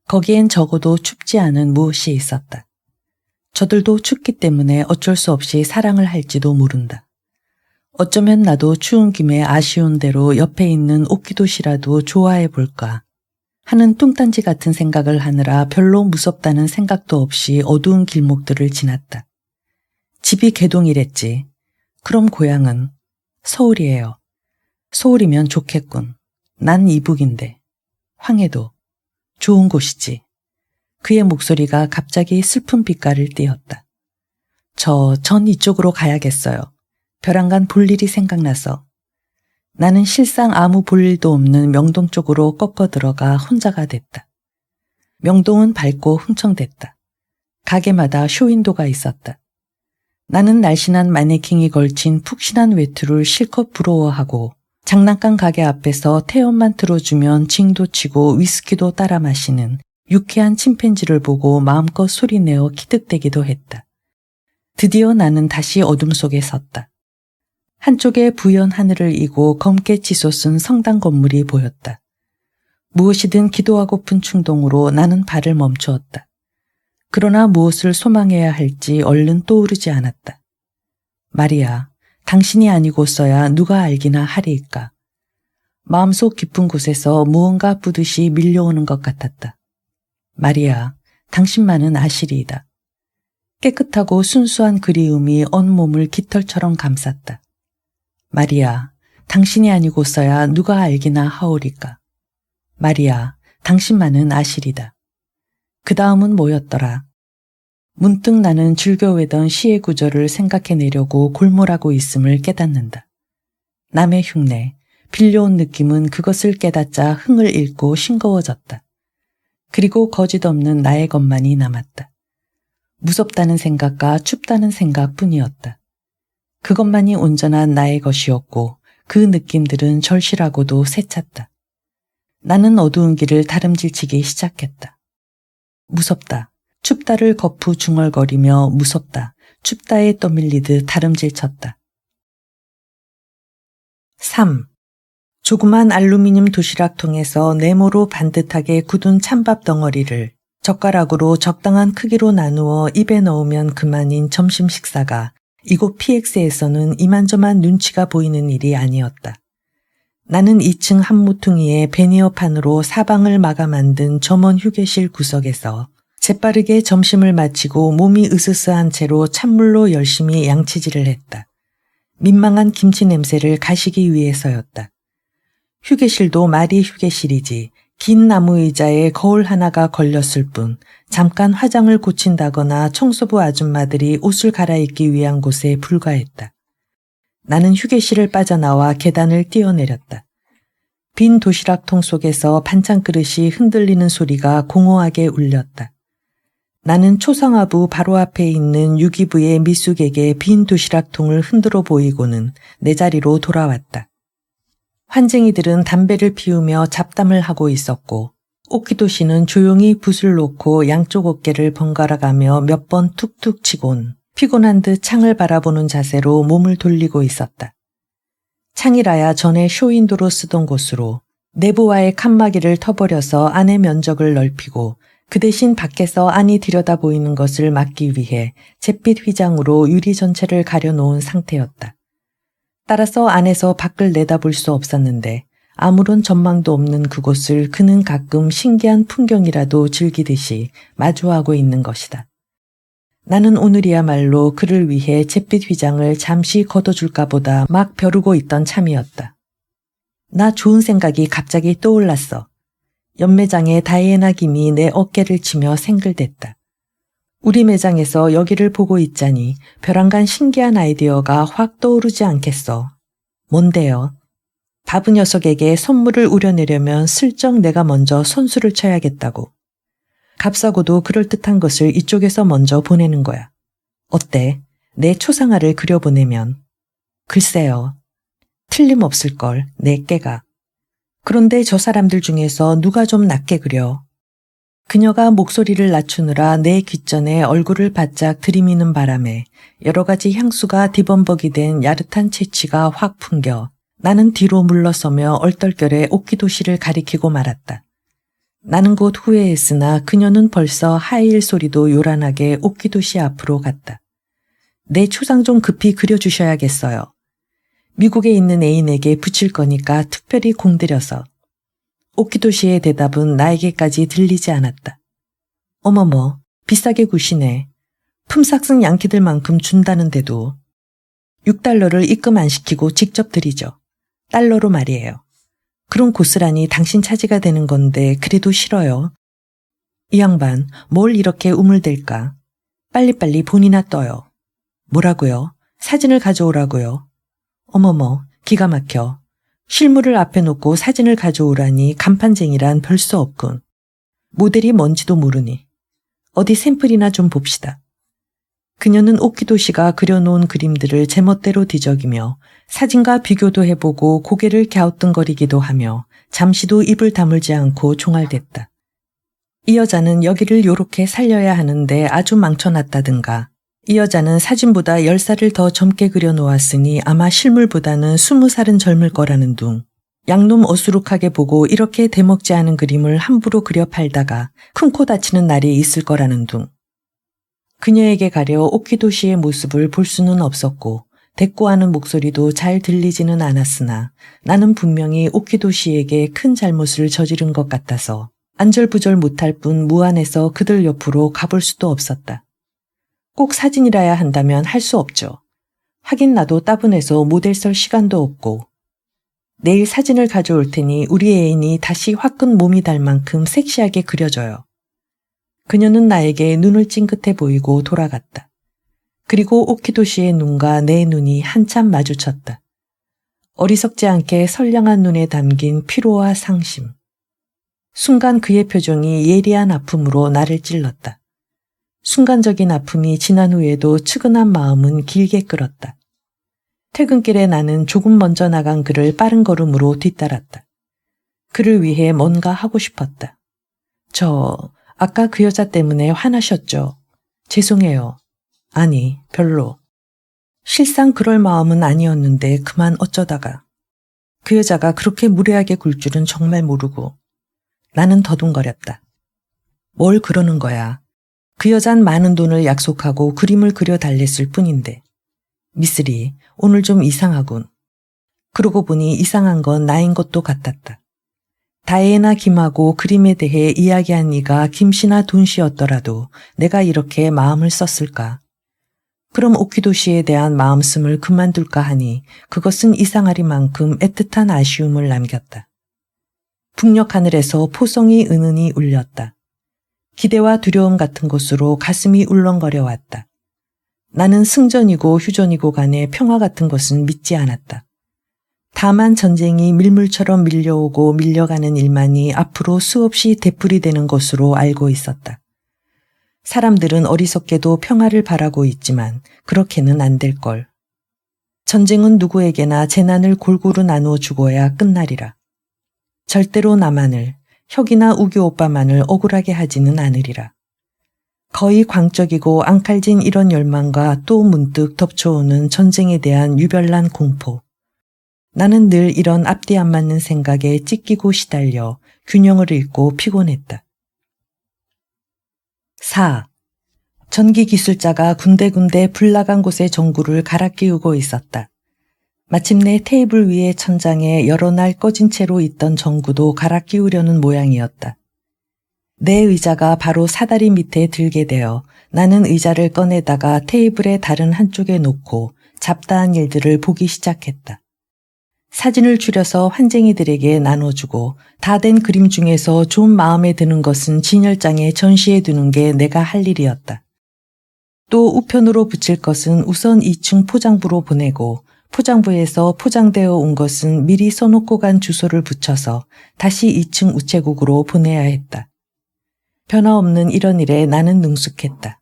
거기엔 적어도 춥지 않은 무엇이 있었다. 저들도 춥기 때문에 어쩔 수 없이 사랑을 할지도 모른다. 어쩌면 나도 추운 김에 아쉬운 대로 옆에 있는 오키도시라도 좋아해 볼까 하는 뚱딴지 같은 생각을 하느라 별로 무섭다는 생각도 없이 어두운 길목들을 지났다. 집이 개동이랬지. 그럼 고향은? 서울이에요. 서울이면 좋겠군. 난 이북인데. 황해도. 좋은 곳이지. 그의 목소리가 갑자기 슬픈 빛깔을 띠었다. 전 이쪽으로 가야겠어요. 벼랑간 볼 일이 생각나서. 나는 실상 아무 볼 일도 없는 명동 쪽으로 꺾어 들어가 혼자가 됐다. 명동은 밝고 흥청댔다. 가게마다 쇼윈도가 있었다. 나는 날씬한 마네킹이 걸친 푹신한 외투를 실컷 부러워하고 장난감 가게 앞에서 태연만 틀어주면 징도 치고 위스키도 따라 마시는 유쾌한 침팬지를 보고 마음껏 소리내어 키득대기도 했다. 드디어 나는 다시 어둠 속에 섰다. 한쪽에 부연 하늘을 이고 검게 치솟은 성당 건물이 보였다. 무엇이든 기도하고픈 충동으로 나는 발을 멈추었다. 그러나 무엇을 소망해야 할지 얼른 떠오르지 않았다. 마리아, 당신이 아니고서야 누가 알기나 하리이까. 마음속 깊은 곳에서 무언가 부듯이 밀려오는 것 같았다. 마리아, 당신만은 아시리이다. 깨끗하고 순수한 그리움이 온몸을 깃털처럼 감쌌다. 마리아, 당신이 아니고서야 누가 알기나 하오리까. 마리아, 당신만은 아시리다. 그 다음은 뭐였더라. 문득 나는 즐겨 외던 시의 구절을 생각해내려고 골몰하고 있음을 깨닫는다. 남의 흉내, 빌려온 느낌은 그것을 깨닫자 흥을 잃고 싱거워졌다. 그리고 거짓없는 나의 것만이 남았다. 무섭다는 생각과 춥다는 생각뿐이었다. 그것만이 온전한 나의 것이었고 그 느낌들은 절실하고도 세찼다. 나는 어두운 길을 다름질치기 시작했다. 무섭다. 춥다를 거푸 중얼거리며 무섭다. 춥다에 떠밀리듯 다름질쳤다. 3. 조그만 알루미늄 도시락통에서 네모로 반듯하게 굳은 찬밥 덩어리를 젓가락으로 적당한 크기로 나누어 입에 넣으면 그만인 점심 식사가 이곳 PX에서는 이만저만 눈치가 보이는 일이 아니었다. 나는 2층 한 모퉁이에 베니어판으로 사방을 막아 만든 점원 휴게실 구석에서 재빠르게 점심을 마치고 몸이 으스스한 채로 찬물로 열심히 양치질을 했다. 민망한 김치 냄새를 가시기 위해서였다. 휴게실도 말이 휴게실이지 긴 나무 의자에 거울 하나가 걸렸을 뿐 잠깐 화장을 고친다거나 청소부 아줌마들이 옷을 갈아입기 위한 곳에 불과했다. 나는 휴게실을 빠져나와 계단을 뛰어내렸다. 빈 도시락통 속에서 반찬 그릇이 흔들리는 소리가 공허하게 울렸다. 나는 초상화부 바로 앞에 있는 유기부의 미숙에게 빈 도시락통을 흔들어 보이고는 내 자리로 돌아왔다. 환쟁이들은 담배를 피우며 잡담을 하고 있었고 오키도 씨는 조용히 붓을 놓고 양쪽 어깨를 번갈아가며 몇 번 툭툭 치곤 피곤한 듯 창을 바라보는 자세로 몸을 돌리고 있었다. 창이라야 전에 쇼윈도로 쓰던 곳으로 내부와의 칸막이를 터버려서 안의 면적을 넓히고 그 대신 밖에서 안이 들여다 보이는 것을 막기 위해 잿빛 휘장으로 유리 전체를 가려놓은 상태였다. 따라서 안에서 밖을 내다볼 수 없었는데 아무런 전망도 없는 그곳을 그는 가끔 신기한 풍경이라도 즐기듯이 마주하고 있는 것이다. 나는 오늘이야말로 그를 위해 잿빛 휘장을 잠시 걷어줄까 보다 막 벼르고 있던 참이었다. 나 좋은 생각이 갑자기 떠올랐어. 연매장의 다이애나 김이 내 어깨를 치며 생글댔다. 우리 매장에서 여기를 보고 있자니 벼랑간 신기한 아이디어가 확 떠오르지 않겠어. 뭔데요? 바보 녀석에게 선물을 우려내려면 슬쩍 내가 먼저 선수를 쳐야겠다고. 값싸고도 그럴듯한 것을 이쪽에서 먼저 보내는 거야. 어때? 내 초상화를 그려보내면. 글쎄요. 틀림없을걸, 내 깨가. 그런데 저 사람들 중에서 누가 좀 낫게 그려. 그녀가 목소리를 낮추느라 내 귓전에 얼굴을 바짝 들이미는 바람에 여러 가지 향수가 뒤범벅이 된 야릇한 채취가 확 풍겨 나는 뒤로 물러서며 얼떨결에 오키도 씨를 가리키고 말았다. 나는 곧 후회했으나 그녀는 벌써 하이힐 소리도 요란하게 오키도 씨 앞으로 갔다. 내 초상 좀 급히 그려주셔야겠어요. 미국에 있는 애인에게 붙일 거니까 특별히 공들여서. 오키도 씨의 대답은 나에게까지 들리지 않았다. 어머머, 비싸게 구시네. 품삯은 양키들만큼 준다는데도. $6를 입금 안 시키고 직접 드리죠. 달러로 말이에요. 그럼 고스란히 당신 차지가 되는 건데 그래도 싫어요. 이 양반 뭘 이렇게 우물댈까. 빨리빨리 본이나 떠요. 뭐라고요? 사진을 가져오라고요. 어머머, 기가 막혀. 실물을 앞에 놓고 사진을 가져오라니 간판쟁이란 별 수 없군. 모델이 뭔지도 모르니. 어디 샘플이나 좀 봅시다. 그녀는 오키도 씨가 그려놓은 그림들을 제멋대로 뒤적이며 사진과 비교도 해보고 고개를 갸우뚱거리기도 하며 잠시도 입을 다물지 않고 종알댔다. 이 여자는 여기를 요렇게 살려야 하는데 아주 망쳐놨다든가. 이 여자는 사진보다 10살을 더 젊게 그려놓았으니 아마 실물보다는 20살은 젊을 거라는 둥. 양놈 어수룩하게 보고 이렇게 대먹지 않은 그림을 함부로 그려 팔다가 큰 코 다치는 날이 있을 거라는 둥. 그녀에게 가려 오키도 씨의 모습을 볼 수는 없었고 대꾸하는 목소리도 잘 들리지는 않았으나 나는 분명히 오키도 씨에게 큰 잘못을 저지른 것 같아서 안절부절 못할 뿐 무안해서 그들 옆으로 가볼 수도 없었다. 꼭 사진이라야 한다면 할 수 없죠. 하긴 나도 따분해서 모델 설 시간도 없고. 내일 사진을 가져올 테니 우리 애인이 다시 화끈 몸이 달 만큼 섹시하게 그려줘요. 그녀는 나에게 눈을 찡긋해 보이고 돌아갔다. 그리고 오키도 씨의 눈과 내 눈이 한참 마주쳤다. 어리석지 않게 선량한 눈에 담긴 피로와 상심. 순간 그의 표정이 예리한 아픔으로 나를 찔렀다. 순간적인 아픔이 지난 후에도 측은한 마음은 길게 끌었다. 퇴근길에 나는 조금 먼저 나간 그를 빠른 걸음으로 뒤따랐다. 그를 위해 뭔가 하고 싶었다. 아까 그 여자 때문에 화나셨죠? 죄송해요. 아니, 별로. 실상 그럴 마음은 아니었는데 그만 어쩌다가. 그 여자가 그렇게 무례하게 굴 줄은 정말 모르고. 나는 더둥거렸다. 뭘 그러는 거야. 그 여잔 많은 돈을 약속하고 그림을 그려 달랬을 뿐인데. 미쓰리, 오늘 좀 이상하군. 그러고 보니 이상한 건 나인 것도 같았다. 다이애나 김하고 그림에 대해 이야기한 이가 김씨나 돈씨였더라도 내가 이렇게 마음을 썼을까? 그럼 오키도 씨에 대한 마음씀을 그만둘까 하니 그것은 이상하리만큼 애틋한 아쉬움을 남겼다. 북녘 하늘에서 포성이 은은히 울렸다. 기대와 두려움 같은 것으로 가슴이 울렁거려 왔다. 나는 승전이고 휴전이고 간에 평화 같은 것은 믿지 않았다. 다만 전쟁이 밀물처럼 밀려오고 밀려가는 일만이 앞으로 수없이 되풀이되는 것으로 알고 있었다. 사람들은 어리석게도 평화를 바라고 있지만 그렇게는 안 될 걸. 전쟁은 누구에게나 재난을 골고루 나누어 주고야 끝나리라. 절대로 나만을, 혁이나 우기 오빠만을 억울하게 하지는 않으리라. 거의 광적이고 앙칼진 이런 열망과 또 문득 덮쳐오는 전쟁에 대한 유별난 공포. 나는 늘 이런 앞뒤 안 맞는 생각에 찢기고 시달려 균형을 잃고 피곤했다. 4. 전기기술자가 군데군데 불나간 곳의 전구를 갈아 끼우고 있었다. 마침내 테이블 위의 천장에 여러 날 꺼진 채로 있던 전구도 갈아 끼우려는 모양이었다. 내 의자가 바로 사다리 밑에 들게 되어 나는 의자를 꺼내다가 테이블의 다른 한쪽에 놓고 잡다한 일들을 보기 시작했다. 사진을 추려서 환쟁이들에게 나눠주고 다 된 그림 중에서 좀 마음에 드는 것은 진열장에 전시해 두는 게 내가 할 일이었다. 또 우편으로 붙일 것은 우선 2층 포장부로 보내고 포장부에서 포장되어 온 것은 미리 써놓고 간 주소를 붙여서 다시 2층 우체국으로 보내야 했다. 변화없는 이런 일에 나는 능숙했다.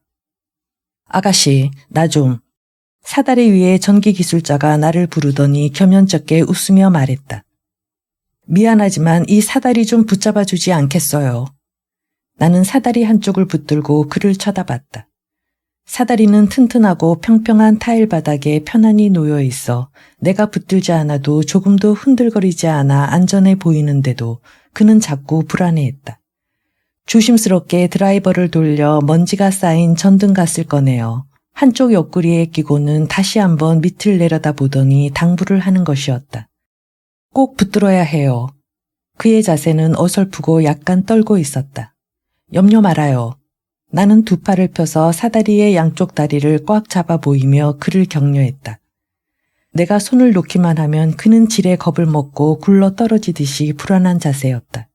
아가씨, 나 좀. 사다리 위에 전기기술자가 나를 부르더니 겸연쩍게 웃으며 말했다. 미안하지만 이 사다리 좀 붙잡아 주지 않겠어요. 나는 사다리 한쪽을 붙들고 그를 쳐다봤다. 사다리는 튼튼하고 평평한 타일 바닥에 편안히 놓여 있어 내가 붙들지 않아도 조금도 흔들거리지 않아 안전해 보이는데도 그는 자꾸 불안해했다. 조심스럽게 드라이버를 돌려 먼지가 쌓인 전등갓을 꺼내어 한쪽 옆구리에 끼고는 다시 한번 밑을 내려다보더니 당부를 하는 것이었다. 꼭 붙들어야 해요. 그의 자세는 어설프고 약간 떨고 있었다. 염려 말아요. 나는 두 팔을 펴서 사다리의 양쪽 다리를 꽉 잡아 보이며 그를 격려했다. 내가 손을 놓기만 하면 그는 지레 겁을 먹고 굴러 떨어지듯이 불안한 자세였다.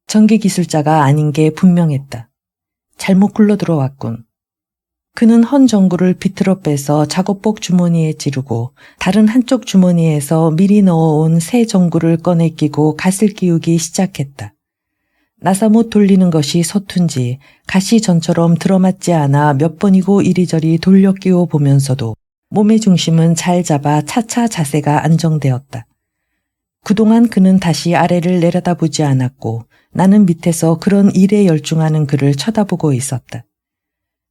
전기기술자가 아닌 게 분명했다. 잘못 굴러 들어왔군. 그는 헌 전구를 비틀어 빼서 작업복 주머니에 찌르고 다른 한쪽 주머니에서 미리 넣어온 새 전구를 꺼내 끼고 갓을 끼우기 시작했다. 나사못 돌리는 것이 서툰지 갓이 전처럼 들어맞지 않아 몇 번이고 이리저리 돌려 끼워 보면서도 몸의 중심은 잘 잡아 차차 자세가 안정되었다. 그동안 그는 다시 아래를 내려다보지 않았고 나는 밑에서 그런 일에 열중하는 그를 쳐다보고 있었다.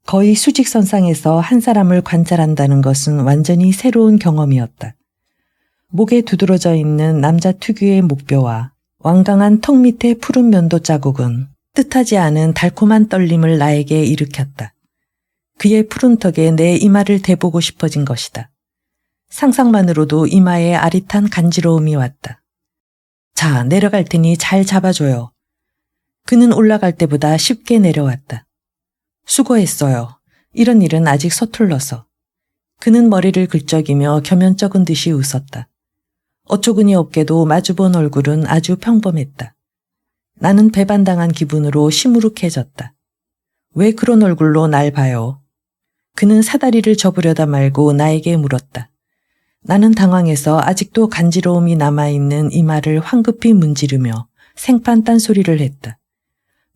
거의 수직선상에서 한 사람을 관찰한다는 것은 완전히 새로운 경험이었다. 목에 두드러져 있는 남자 특유의 목뼈와 완강한 턱 밑의 푸른 면도 자국은 뜻하지 않은 달콤한 떨림을 나에게 일으켰다. 그의 푸른 턱에 내 이마를 대보고 싶어진 것이다. 상상만으로도 이마에 아릿한 간지러움이 왔다. 자, 내려갈 테니 잘 잡아줘요. 그는 올라갈 때보다 쉽게 내려왔다. 수고했어요. 이런 일은 아직 서툴러서. 그는 머리를 긁적이며 겸연쩍은 듯이 웃었다. 어처구니 없게도 마주본 얼굴은 아주 평범했다. 나는 배반당한 기분으로 시무룩해졌다. 왜 그런 얼굴로 날 봐요? 그는 사다리를 접으려다 말고 나에게 물었다. 나는 당황해서 아직도 간지러움이 남아있는 이마를 황급히 문지르며 생판 딴소리를 했다.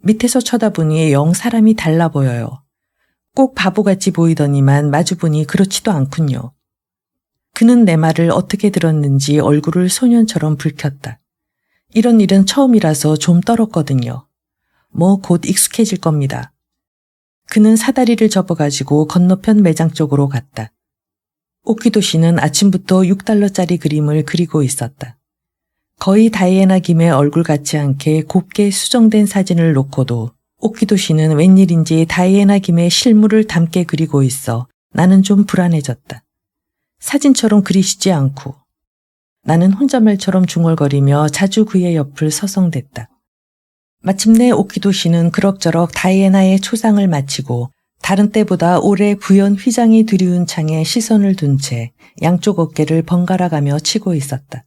밑에서 쳐다보니 영 사람이 달라 보여요. 꼭 바보같이 보이더니만 마주보니 그렇지도 않군요. 그는 내 말을 어떻게 들었는지 얼굴을 소년처럼 붉혔다. 이런 일은 처음이라서 좀 떨었거든요. 뭐 곧 익숙해질 겁니다. 그는 사다리를 접어가지고 건너편 매장 쪽으로 갔다. 오키도 씨는 아침부터 6달러짜리 그림을 그리고 있었다. 거의 다이애나 김의 얼굴 같지 않게 곱게 수정된 사진을 놓고도 오키도 씨는 웬일인지 다이애나 김의 실물을 닮게 그리고 있어 나는 좀 불안해졌다. 사진처럼 그리시지 않고. 나는 혼잣말처럼 중얼거리며 자주 그의 옆을 서성댔다. 마침내 오키도 씨는 그럭저럭 다이애나의 초상을 마치고 다른 때보다 오래 부연 휘장이 두리운 창에 시선을 둔 채 양쪽 어깨를 번갈아가며 치고 있었다.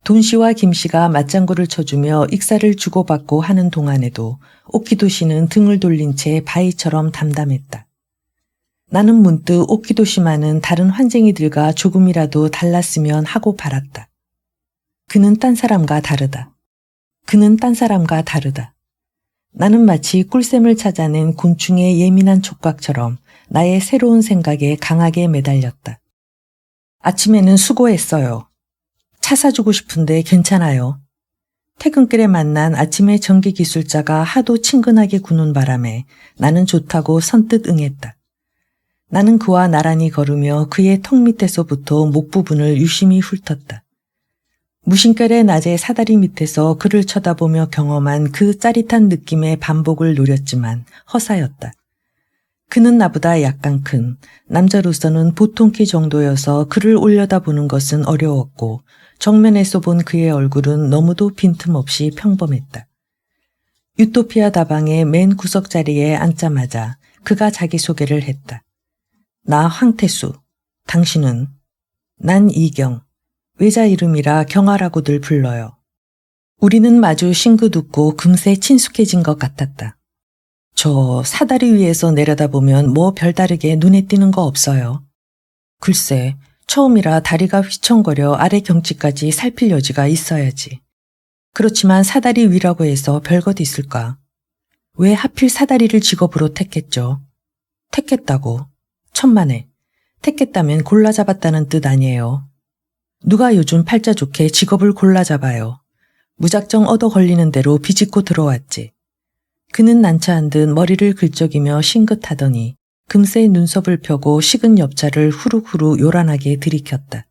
돈 씨와 김 씨가 맞장구를 쳐주며 익사를 주고받고 하는 동안에도 오키도 씨는 등을 돌린 채 바위처럼 담담했다. 나는 문득 오키도 씨만은 다른 환쟁이들과 조금이라도 달랐으면 하고 바랐다. 그는 딴 사람과 다르다. 그는 딴 사람과 다르다. 나는 마치 꿀샘을 찾아낸 곤충의 예민한 촉각처럼 나의 새로운 생각에 강하게 매달렸다. 아침에는 수고했어요. 차 사주고 싶은데 괜찮아요. 퇴근길에 만난 아침의 전기기술자가 하도 친근하게 구는 바람에 나는 좋다고 선뜻 응했다. 나는 그와 나란히 걸으며 그의 턱 밑에서부터 목 부분을 유심히 훑었다. 무심결에 낮에 사다리 밑에서 그를 쳐다보며 경험한 그 짜릿한 느낌의 반복을 노렸지만 허사였다. 그는 나보다 약간 큰 남자로서는 보통 키 정도여서 그를 올려다보는 것은 어려웠고 정면에서 본 그의 얼굴은 너무도 빈틈없이 평범했다. 유토피아 다방의 맨 구석 자리에 앉자마자 그가 자기소개를 했다. 나 황태수, 당신은? 난 이경, 외자 이름이라 경아라고들 불러요. 우리는 마주 싱긋웃고 금세 친숙해진 것 같았다. 저 사다리 위에서 내려다보면 뭐 별다르게 눈에 띄는 거 없어요. 글쎄, 처음이라 다리가 휘청거려 아래 경치까지 살필 여지가 있어야지. 그렇지만 사다리 위라고 해서 별것 있을까? 왜 하필 사다리를 직업으로 택했죠? 택했다고? 천만에. 택했다면 골라 잡았다는 뜻 아니에요. 누가 요즘 팔자 좋게 직업을 골라 잡아요. 무작정 얻어 걸리는 대로 비집고 들어왔지. 그는 난처한 듯 머리를 긁적이며 싱긋하더니 금세 눈썹을 펴고 식은 엽차를 후룩후룩 요란하게 들이켰다.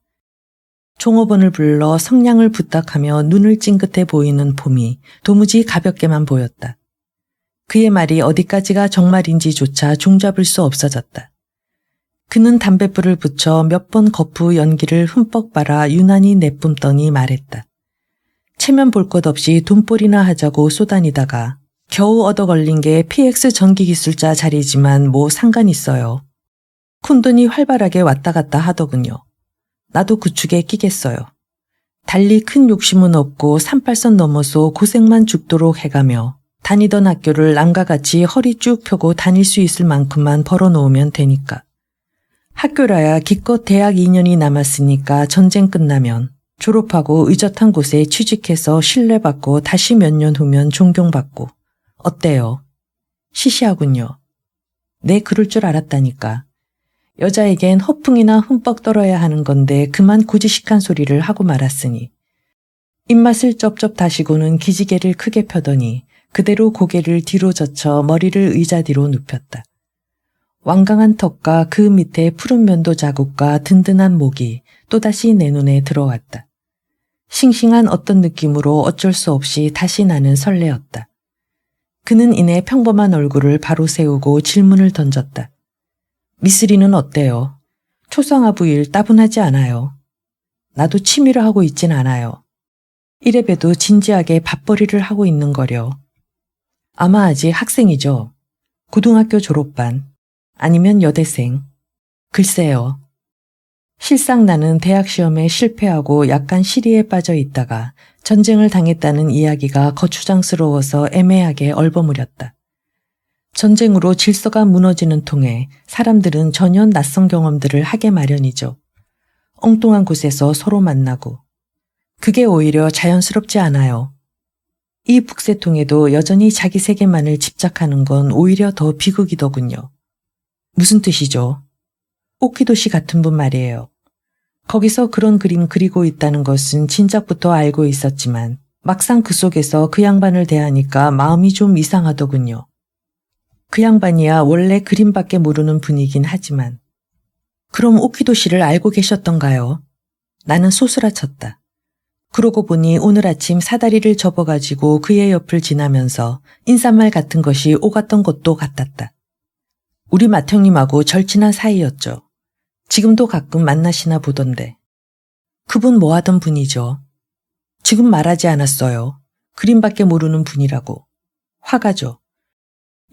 종업원을 불러 성냥을 부탁하며 눈을 찡긋해 보이는 폼이 도무지 가볍게만 보였다. 그의 말이 어디까지가 정말인지조차 종잡을 수 없어졌다. 그는 담뱃불을 붙여 몇 번 거푸 연기를 흠뻑 빨아 유난히 내뿜더니 말했다. 체면 볼 것 없이 돈벌이나 하자고 쏘다니다가 겨우 얻어 걸린 게 PX 전기기술자 자리지만 뭐 상관 있어요. 쿤돈이 활발하게 왔다 갔다 하더군요. 나도 그 축에 끼겠어요. 달리 큰 욕심은 없고 38선 넘어서 고생만 죽도록 해가며 다니던 학교를 남과 같이 허리 쭉 펴고 다닐 수 있을 만큼만 벌어놓으면 되니까. 학교라야 기껏 대학 2년이 남았으니까 전쟁 끝나면 졸업하고 의젓한 곳에 취직해서 신뢰받고 다시 몇 년 후면 존경받고. 어때요? 시시하군요. 네, 그럴 줄 알았다니까. 여자에겐 허풍이나 흠뻑 떨어야 하는 건데 그만 고지식한 소리를 하고 말았으니. 입맛을 쩝쩝 다시고는 기지개를 크게 펴더니 그대로 고개를 뒤로 젖혀 머리를 의자 뒤로 눕혔다. 완강한 턱과 그 밑에 푸른 면도 자국과 든든한 목이 또다시 내 눈에 들어왔다. 싱싱한 어떤 느낌으로 어쩔 수 없이 다시 나는 설레었다. 그는 이내 평범한 얼굴을 바로 세우고 질문을 던졌다. 미쓰리는 어때요? 초상화부일 따분하지 않아요. 나도 취미로 하고 있진 않아요. 이래봬도 진지하게 밥벌이를 하고 있는 거려. 아마 아직 학생이죠. 고등학교 졸업반. 아니면 여대생. 글쎄요. 실상 나는 대학 시험에 실패하고 약간 시리에 빠져 있다가 전쟁을 당했다는 이야기가 거추장스러워서 애매하게 얼버무렸다. 전쟁으로 질서가 무너지는 통에 사람들은 전혀 낯선 경험들을 하게 마련이죠. 엉뚱한 곳에서 서로 만나고. 그게 오히려 자연스럽지 않아요. 이 북새통에도 여전히 자기 세계만을 집착하는 건 오히려 더 비극이더군요. 무슨 뜻이죠? 오키도시 같은 분 말이에요. 거기서 그런 그림 그리고 있다는 것은 진작부터 알고 있었지만 막상 그 속에서 그 양반을 대하니까 마음이 좀 이상하더군요. 그 양반이야 원래 그림밖에 모르는 분이긴 하지만. 그럼 오키도시를 알고 계셨던가요? 나는 소스라쳤다. 그러고 보니 오늘 아침 사다리를 접어가지고 그의 옆을 지나면서 인사말 같은 것이 오갔던 것도 같았다. 우리 맏형님하고 절친한 사이였죠. 지금도 가끔 만나시나 보던데. 그분 뭐 하던 분이죠? 지금 말하지 않았어요. 그림밖에 모르는 분이라고. 화가죠.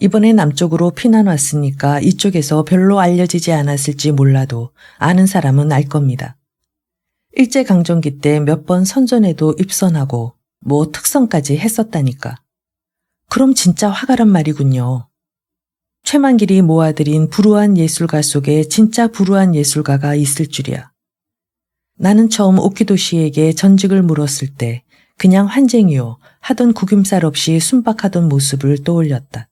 이번에 남쪽으로 피난 왔으니까 이쪽에서 별로 알려지지 않았을지 몰라도 아는 사람은 알 겁니다. 일제강점기 때 몇 번 선전에도 입선하고 뭐 특선까지 했었다니까. 그럼 진짜 화가란 말이군요. 최만길이 모아들인 불우한 예술가 속에 진짜 불우한 예술가가 있을 줄이야. 나는 처음 오키도시에게 전직을 물었을 때 그냥 환쟁이요 하던 구김살 없이 순박하던 모습을 떠올렸다.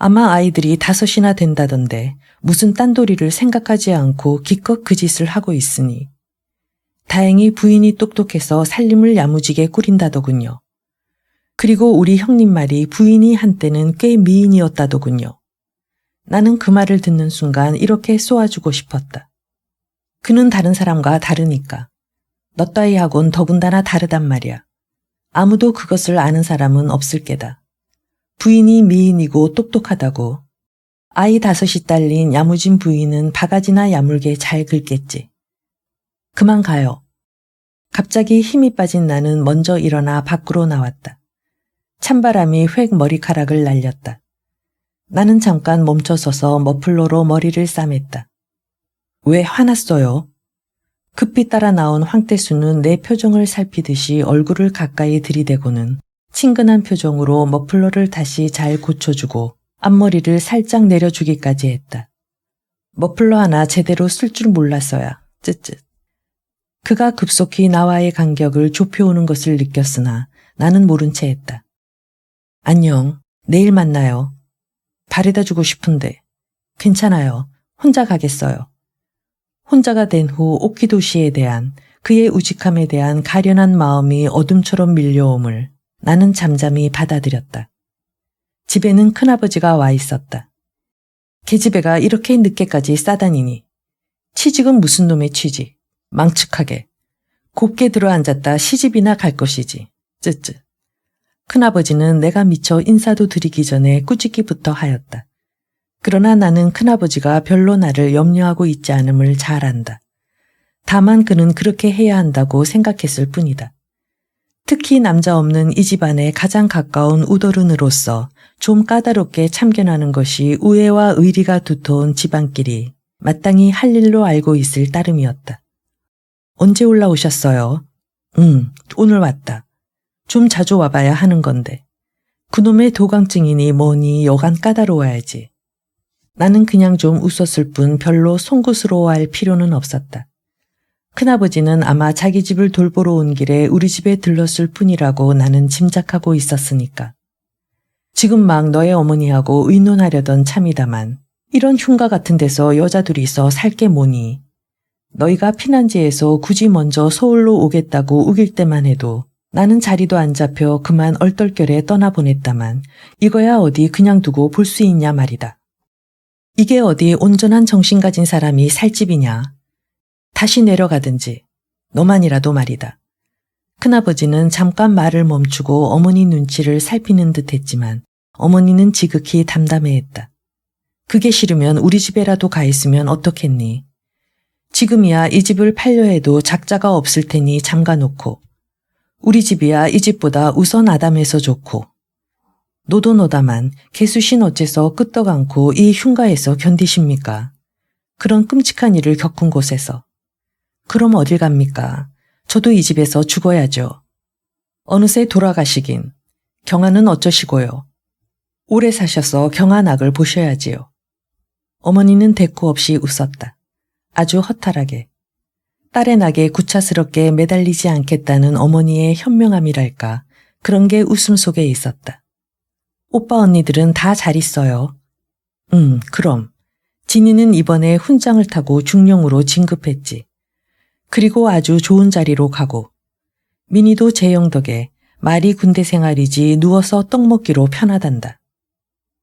아마 아이들이 5이나 된다던데 무슨 딴도리를 생각하지 않고 기껏 그 짓을 하고 있으니. 다행히 부인이 똑똑해서 살림을 야무지게 꾸린다더군요. 그리고 우리 형님 말이 부인이 한때는 꽤 미인이었다더군요. 나는 그 말을 듣는 순간 이렇게 쏘아주고 싶었다. 그는 다른 사람과 다르니까. 너 따위하곤 더군다나 다르단 말이야. 아무도 그것을 아는 사람은 없을 게다. 부인이 미인이고 똑똑하다고. 아이 5이 딸린 야무진 부인은 바가지나 야물게 잘 긁겠지. 그만 가요. 갑자기 힘이 빠진 나는 먼저 일어나 밖으로 나왔다. 찬바람이 획 머리카락을 날렸다. 나는 잠깐 멈춰서서 머플러로 머리를 싸맸다. 왜 화났어요? 급히 따라 나온 황태수는 내 표정을 살피듯이 얼굴을 가까이 들이대고는 친근한 표정으로 머플러를 다시 잘 고쳐주고 앞머리를 살짝 내려주기까지 했다. 머플러 하나 제대로 쓸 줄 몰랐어야. 쯧쯧. 그가 급속히 나와의 간격을 좁혀오는 것을 느꼈으나 나는 모른 채 했다. 안녕. 내일 만나요. 바래다 주고 싶은데. 괜찮아요. 혼자 가겠어요. 혼자가 된 후 오키도시에 대한 그의 우직함에 대한 가련한 마음이 어둠처럼 밀려옴을 나는 잠잠히 받아들였다. 집에는 큰아버지가 와 있었다. 계집애가 이렇게 늦게까지 싸다니니. 취직은 무슨 놈의 취직. 망측하게. 곱게 들어앉았다 시집이나 갈 것이지. 쯔쯔. 큰아버지는 내가 미처 인사도 드리기 전에 꾸짖기부터 하였다. 그러나 나는 큰아버지가 별로 나를 염려하고 있지 않음을 잘 안다. 다만 그는 그렇게 해야 한다고 생각했을 뿐이다. 특히 남자 없는 이 집안에 가장 가까운 우더른으로서 좀 까다롭게 참견하는 것이 우애와 의리가 두터운 집안끼리 마땅히 할 일로 알고 있을 따름이었다. 언제 올라오셨어요? 오늘 왔다. 좀 자주 와봐야 하는 건데. 그놈의 도강증이니 뭐니 여간 까다로워야지. 나는 그냥 좀 웃었을 뿐 별로 송구스러워할 필요는 없었다. 큰아버지는 아마 자기 집을 돌보러 온 길에 우리 집에 들렀을 뿐이라고 나는 짐작하고 있었으니까. 지금 막 너의 어머니하고 의논하려던 참이다만 이런 흉가 같은 데서 여자 둘이서 살 게 뭐니. 너희가 피난지에서 굳이 먼저 서울로 오겠다고 우길 때만 해도 나는 자리도 안 잡혀 그만 얼떨결에 떠나보냈다만 이거야 어디 그냥 두고 볼 수 있냐 말이다. 이게 어디 온전한 정신 가진 사람이 살 집이냐. 다시 내려가든지 너만이라도 말이다. 큰아버지는 잠깐 말을 멈추고 어머니 눈치를 살피는 듯 했지만 어머니는 지극히 담담해했다. 그게 싫으면 우리 집에라도 가 있으면 어떻겠니? 지금이야 이 집을 팔려 해도 작자가 없을 테니 잠가놓고 우리 집이야 이 집보다 우선 아담해서 좋고 노도 노다만 개수신 어째서 끄떡 않고 이 흉가에서 견디십니까? 그런 끔찍한 일을 겪은 곳에서. 그럼 어딜 갑니까? 저도 이 집에서 죽어야죠. 어느새 돌아가시긴. 경아는 어쩌시고요? 오래 사셔서 경아 낙을 보셔야지요. 어머니는 대꾸 없이 웃었다. 아주 허탈하게. 딸의 낙에 구차스럽게 매달리지 않겠다는 어머니의 현명함이랄까 그런 게 웃음 속에 있었다. 오빠 언니들은 다 잘 있어요. 그럼. 진이는 이번에 훈장을 타고 중령으로 진급했지. 그리고 아주 좋은 자리로 가고. 민희도 재영 덕에 말이 군대 생활이지 누워서 떡 먹기로 편하단다.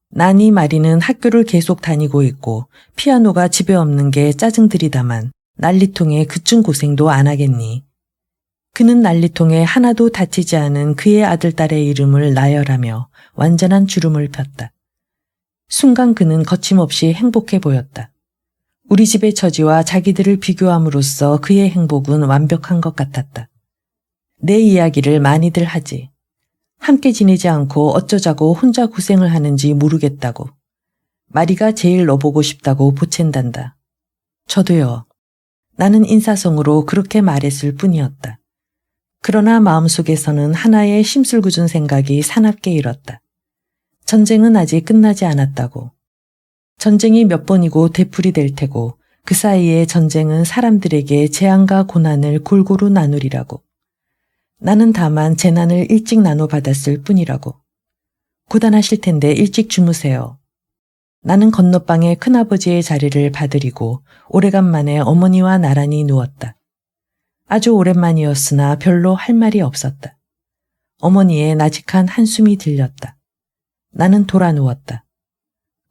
난이 마리는 학교를 계속 다니고 있고 피아노가 집에 없는 게 짜증들이다만 난리통에 그쯤 고생도 안 하겠니. 그는 난리통에 하나도 다치지 않은 그의 아들 딸의 이름을 나열하며 완전한 주름을 폈다. 순간 그는 거침없이 행복해 보였다. 우리 집의 처지와 자기들을 비교함으로써 그의 행복은 완벽한 것 같았다. 내 이야기를 많이들 하지. 함께 지내지 않고 어쩌자고 혼자 고생을 하는지 모르겠다고. 마리가 제일 너 보고 싶다고 보챈단다. 저도요. 나는 인사성으로 그렇게 말했을 뿐이었다. 그러나 마음속에서는 하나의 심술궂은 생각이 사납게 일었다. 전쟁은 아직 끝나지 않았다고. 전쟁이 몇 번이고 되풀이 될 테고 그 사이에 전쟁은 사람들에게 재앙과 고난을 골고루 나누리라고. 나는 다만 재난을 일찍 나눠받았을 뿐이라고. 고단하실 텐데 일찍 주무세요. 나는 건너방의 큰아버지의 자리를 받으리고 오래간만에 어머니와 나란히 누웠다. 아주 오랜만이었으나 별로 할 말이 없었다. 어머니의 나직한 한숨이 들렸다. 나는 돌아 누웠다.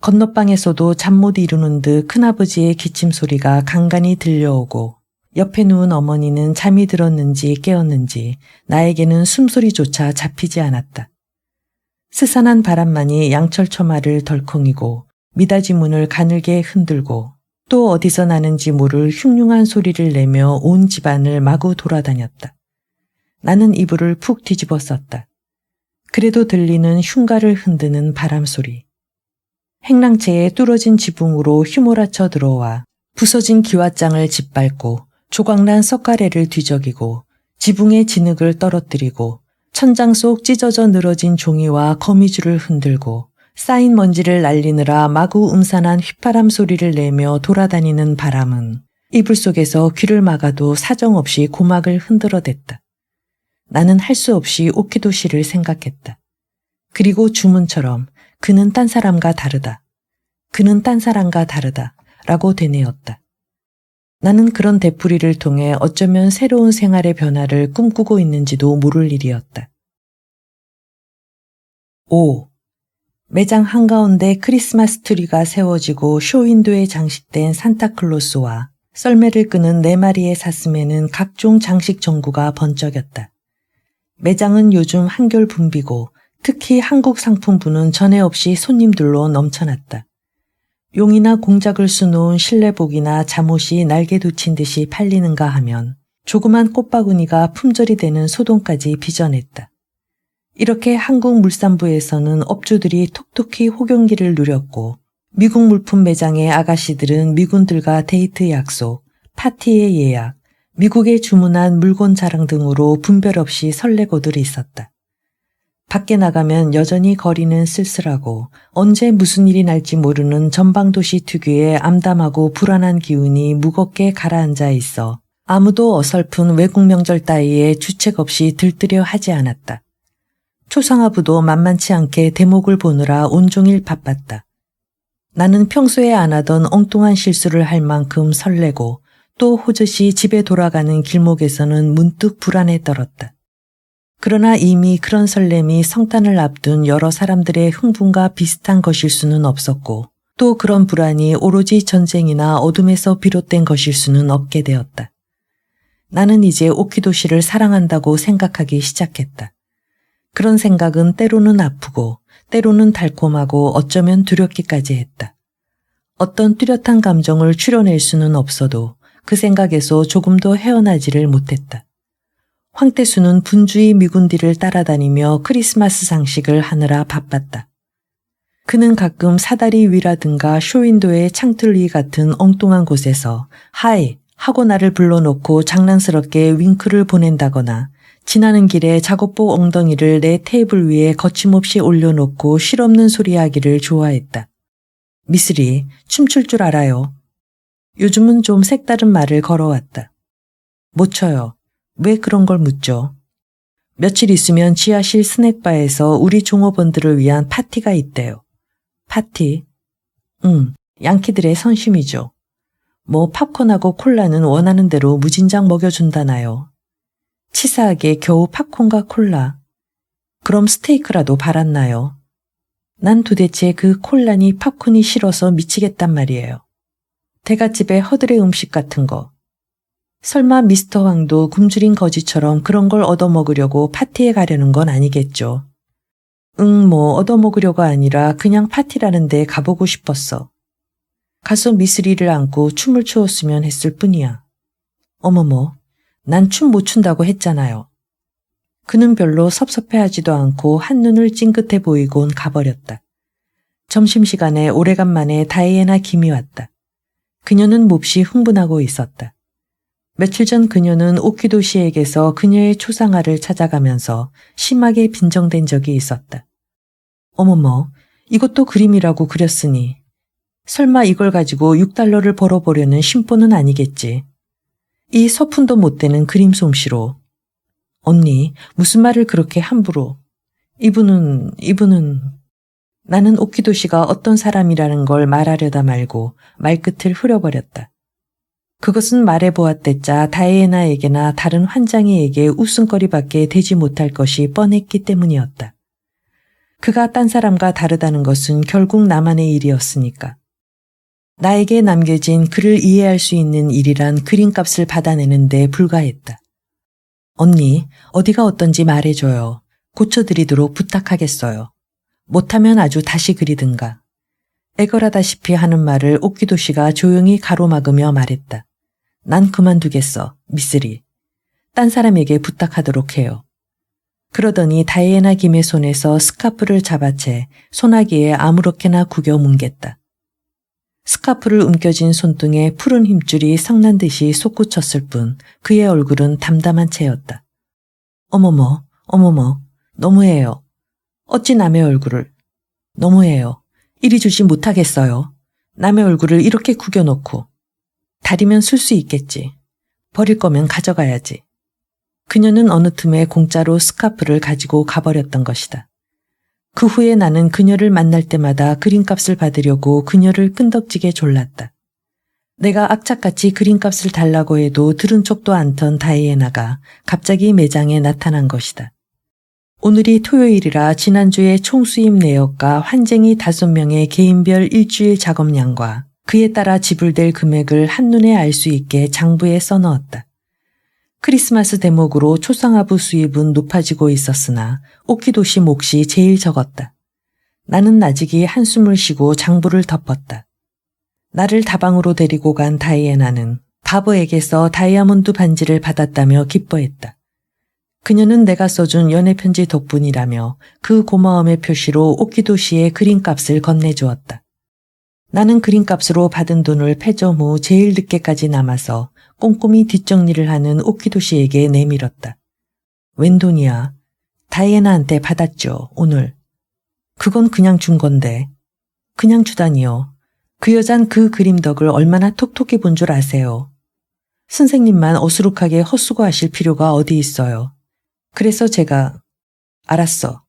건너방에서도 잠 못 이루는 듯 큰아버지의 기침 소리가 간간히 들려오고 옆에 누운 어머니는 잠이 들었는지 깨었는지 나에게는 숨소리조차 잡히지 않았다. 스산한 바람만이 양철 처마를 덜컹이고 미닫이 문을 가늘게 흔들고 또 어디서 나는지 모를 흉흉한 소리를 내며 온 집안을 마구 돌아다녔다. 나는 이불을 푹 뒤집어 썼다. 그래도 들리는 흉가를 흔드는 바람소리. 행랑채에 뚫어진 지붕으로 휘몰아쳐 들어와 부서진 기와장을 짓밟고 조각난 석가래를 뒤적이고 지붕의 진흙을 떨어뜨리고 천장 속 찢어져 늘어진 종이와 거미줄을 흔들고 쌓인 먼지를 날리느라 마구 음산한 휘파람 소리를 내며 돌아다니는 바람은 이불 속에서 귀를 막아도 사정없이 고막을 흔들어댔다. 나는 할 수 없이 오키도 씨를 생각했다. 그리고 주문처럼 그는 딴 사람과 다르다. 그는 딴 사람과 다르다. 라고 되뇌었다. 나는 그런 되풀이를 통해 어쩌면 새로운 생활의 변화를 꿈꾸고 있는지도 모를 일이었다. 5. 매장 한가운데 크리스마스 트리가 세워지고 쇼윈도에 장식된 산타클로스와 썰매를 끄는 4마리의 사슴에는 각종 장식 전구가 번쩍였다. 매장은 요즘 한결 붐비고 특히 한국 상품부는 전에 없이 손님들로 넘쳐났다. 용이나 공작을 수놓은 실내복이나 잠옷이 날개 돋친 듯이 팔리는가 하면 조그만 꽃바구니가 품절이 되는 소동까지 빚어냈다. 이렇게 한국 물산부에서는 업주들이 톡톡히 호경기를 누렸고 미국 물품 매장의 아가씨들은 미군들과 데이트 약속, 파티의 예약, 미국에 주문한 물건 자랑 등으로 분별 없이 설레고들 있었다. 밖에 나가면 여전히 거리는 쓸쓸하고 언제 무슨 일이 날지 모르는 전방도시 특유의 암담하고 불안한 기운이 무겁게 가라앉아 있어 아무도 어설픈 외국 명절 따위에 주책 없이 들뜨려 하지 않았다. 초상화부도 만만치 않게 대목을 보느라 온종일 바빴다. 나는 평소에 안 하던 엉뚱한 실수를 할 만큼 설레고 또 호젓이 집에 돌아가는 길목에서는 문득 불안에 떨었다. 그러나 이미 그런 설렘이 성탄을 앞둔 여러 사람들의 흥분과 비슷한 것일 수는 없었고 또 그런 불안이 오로지 전쟁이나 어둠에서 비롯된 것일 수는 없게 되었다. 나는 이제 오키도시를 사랑한다고 생각하기 시작했다. 그런 생각은 때로는 아프고 때로는 달콤하고 어쩌면 두렵기까지 했다. 어떤 뚜렷한 감정을 추려낼 수는 없어도 그 생각에서 조금도 헤어나지를 못했다. 황태수는 분주히 미군디를 따라다니며 크리스마스 장식을 하느라 바빴다. 그는 가끔 사다리 위라든가 쇼윈도의 창틀 위 같은 엉뚱한 곳에서 하이 하고 나를 불러놓고 장난스럽게 윙크를 보낸다거나 지나는 길에 작업복 엉덩이를 내 테이블 위에 거침없이 올려놓고 실없는 소리하기를 좋아했다. 미쓰리, 춤출 줄 알아요. 요즘은 좀 색다른 말을 걸어왔다. 못 춰요. 왜 그런 걸 묻죠? 며칠 있으면 지하실 스낵바에서 우리 종업원들을 위한 파티가 있대요. 파티? 양키들의 선심이죠. 뭐 팝콘하고 콜라는 원하는 대로 무진장 먹여준다나요. 치사하게 겨우 팝콘과 콜라. 그럼 스테이크라도 바랐나요? 난 도대체 그 콜라니 팝콘이 싫어서 미치겠단 말이에요. 대갓집의 허들의 음식 같은 거. 설마 미스터 황도 굶주린 거지처럼 그런 걸 얻어먹으려고 파티에 가려는 건 아니겠죠. 뭐 얻어먹으려고 아니라 그냥 파티라는 데 가보고 싶었어. 가서 미쓰리를 안고 춤을 추었으면 했을 뿐이야. 어머머, 난 춤 못 춘다고 했잖아요. 그는 별로 섭섭해하지도 않고 한눈을 찡긋해 보이곤 가버렸다. 점심시간에 오래간만에 다이애나 김이 왔다. 그녀는 몹시 흥분하고 있었다. 며칠 전 그녀는 오키도 씨에게서 그녀의 초상화를 찾아가면서 심하게 빈정된 적이 있었다. 어머머, 이것도 그림이라고 그렸으니 설마 이걸 가지고 $6를 벌어보려는 심보는 아니겠지. 이 서푼도 못 되는 그림 솜씨로. 언니, 무슨 말을 그렇게 함부로. 이분은... 나는 오키도 씨가 어떤 사람이라는 걸 말하려다 말고 말끝을 흐려버렸다. 그것은 말해보았댔자 다이애나에게나 다른 환장이에게 웃음거리밖에 되지 못할 것이 뻔했기 때문이었다. 그가 딴 사람과 다르다는 것은 결국 나만의 일이었으니까. 나에게 남겨진 그를 이해할 수 있는 일이란 그림값을 받아내는 데 불과했다. 언니, 어디가 어떤지 말해줘요. 고쳐드리도록 부탁하겠어요. 못하면 아주 다시 그리든가. 애걸하다시피 하는 말을 오키도 씨가 조용히 가로막으며 말했다. 난 그만두겠어, 미쓰리. 딴 사람에게 부탁하도록 해요. 그러더니 다이애나 김의 손에서 스카프를 잡아채 소나기에 아무렇게나 구겨 뭉갰다. 스카프를 움켜쥔 손등에 푸른 힘줄이 성난 듯이 솟구쳤을 뿐 그의 얼굴은 담담한 채였다. 어머머, 어머머, 너무해요. 어찌 남의 얼굴을. 너무해요. 이리 주지 못하겠어요. 남의 얼굴을 이렇게 구겨놓고. 다리면 쓸 수 있겠지. 버릴 거면 가져가야지. 그녀는 어느 틈에 공짜로 스카프를 가지고 가버렸던 것이다. 그 후에 나는 그녀를 만날 때마다 그림값을 받으려고 그녀를 끈덕지게 졸랐다. 내가 악착같이 그림값을 달라고 해도 들은 척도 않던 다이애나가 갑자기 매장에 나타난 것이다. 오늘이 토요일이라 지난주에 총수입 내역과 환쟁이 5명의 개인별 일주일 작업량과 그에 따라 지불될 금액을 한눈에 알 수 있게 장부에 써넣었다. 크리스마스 대목으로 초상화부 수입은 높아지고 있었으나 오키도시 몫이 제일 적었다. 나는 나직이 한숨을 쉬고 장부를 덮었다. 나를 다방으로 데리고 간 다이애나는 바보에게서 다이아몬드 반지를 받았다며 기뻐했다. 그녀는 내가 써준 연애편지 덕분이라며 그 고마움의 표시로 오키도시의 그림값을 건네주었다. 나는 그림값으로 받은 돈을 패점 후 제일 늦게까지 남아서 꼼꼼히 뒷정리를 하는 오키도시에게 내밀었다. 웬 돈이야? 다이애나한테 받았죠, 오늘. 그건 그냥 준 건데. 그냥 주다니요. 그 여잔 그 그림 덕을 얼마나 톡톡히 본 줄 아세요. 선생님만 어수룩하게 헛수고하실 필요가 어디 있어요. 그래서 제가 알았어.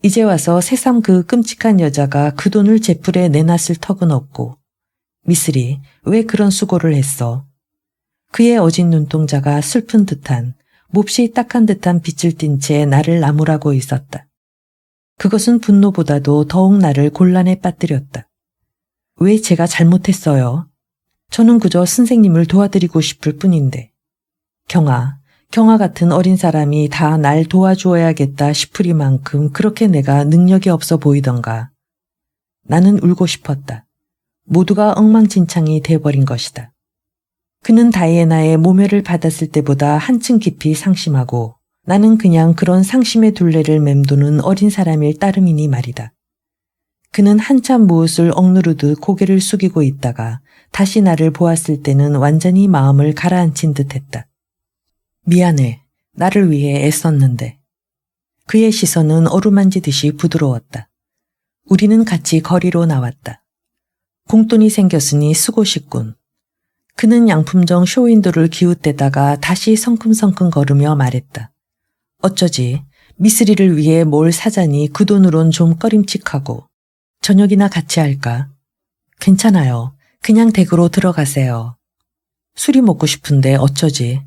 이제 와서 새삼 그 끔찍한 여자가 그 돈을 제풀에 내놨을 턱은 없고. 미쓰리, 왜 그런 수고를 했어? 그의 어진 눈동자가 슬픈 듯한, 몹시 딱한 듯한 빛을 띤 채 나를 나무라고 있었다. 그것은 분노보다도 더욱 나를 곤란에 빠뜨렸다. 왜 제가 잘못했어요? 저는 그저 선생님을 도와드리고 싶을 뿐인데. 경아 같은 어린 사람이 다 날 도와주어야겠다 싶으리만큼 그렇게 내가 능력이 없어 보이던가. 나는 울고 싶었다. 모두가 엉망진창이 돼버린 것이다. 그는 다이애나의 모멸을 받았을 때보다 한층 깊이 상심하고 나는 그냥 그런 상심의 둘레를 맴도는 어린 사람일 따름이니 말이다. 그는 한참 무엇을 억누르듯 고개를 숙이고 있다가 다시 나를 보았을 때는 완전히 마음을 가라앉힌 듯했다. 미안해. 나를 위해 애썼는데. 그의 시선은 어루만지듯이 부드러웠다. 우리는 같이 거리로 나왔다. 공돈이 생겼으니 쓰고 싶군. 그는 양품점 쇼윈도를 기웃대다가 다시 성큼성큼 걸으며 말했다. 어쩌지 미쓰리를 위해 뭘 사자니 그 돈으론 좀 꺼림칙하고. 저녁이나 같이 할까? 괜찮아요. 그냥 댁으로 들어가세요. 술이 먹고 싶은데 어쩌지?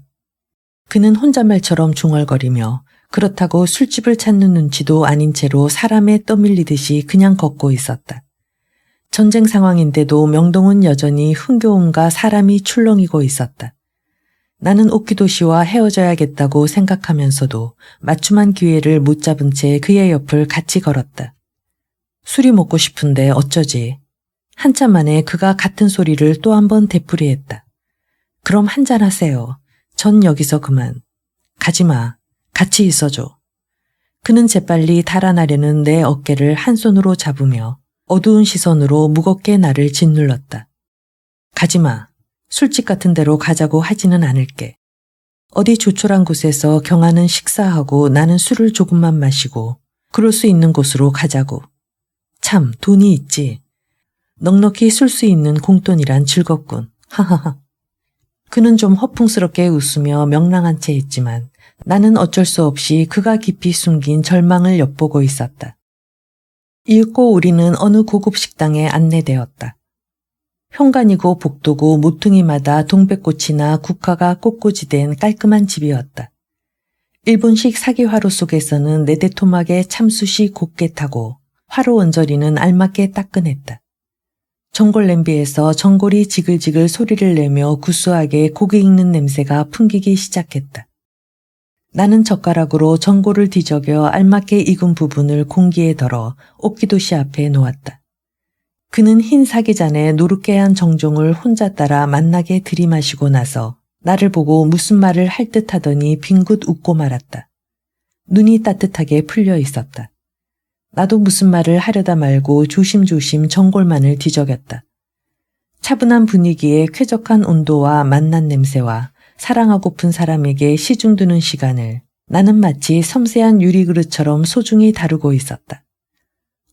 그는 혼잣말처럼 중얼거리며 그렇다고 술집을 찾는 눈치도 아닌 채로 사람에 떠밀리듯이 그냥 걷고 있었다. 전쟁 상황인데도 명동은 여전히 흥겨움과 사람이 출렁이고 있었다. 나는 오키도시와 헤어져야겠다고 생각하면서도 맞춤한 기회를 못 잡은 채 그의 옆을 같이 걸었다. 술이 먹고 싶은데 어쩌지? 한참 만에 그가 같은 소리를 또 한 번 되풀이했다. 그럼 한잔하세요. 전 여기서 그만. 가지마. 같이 있어줘. 그는 재빨리 달아나려는 내 어깨를 한 손으로 잡으며 어두운 시선으로 무겁게 나를 짓눌렀다. 가지마. 술집 같은 데로 가자고 하지는 않을게. 어디 조촐한 곳에서 경아는 식사하고 나는 술을 조금만 마시고 그럴 수 있는 곳으로 가자고. 참 돈이 있지. 넉넉히 쓸 수 있는 공돈이란 즐겁군. 하하하. 그는 좀 허풍스럽게 웃으며 명랑한 채 했지만 나는 어쩔 수 없이 그가 깊이 숨긴 절망을 엿보고 있었다. 읽고 우리는 어느 고급 식당에 안내되었다. 현관이고 복도고 모퉁이마다 동백꽃이나 국화가 꽃꽂이된 깔끔한 집이었다. 일본식 사기화로 속에서는 네데토막에 참숯이 곱게 타고 화로 언저리는 알맞게 따끈했다. 전골 냄비에서 전골이 지글지글 소리를 내며 구수하게 고기 익는 냄새가 풍기기 시작했다. 나는 젓가락으로 전골을 뒤적여 알맞게 익은 부분을 공기에 덜어 옥기도시 앞에 놓았다. 그는 흰 사기잔에 노릇개한 정종을 혼자 따라 만나게 들이마시고 나서 나를 보고 무슨 말을 할 듯 하더니 빙긋 웃고 말았다. 눈이 따뜻하게 풀려 있었다. 나도 무슨 말을 하려다 말고 조심조심 전골만을 뒤적였다. 차분한 분위기에 쾌적한 온도와 맛난 냄새와 사랑하고픈 사람에게 시중드는 시간을 나는 마치 섬세한 유리그릇처럼 소중히 다루고 있었다.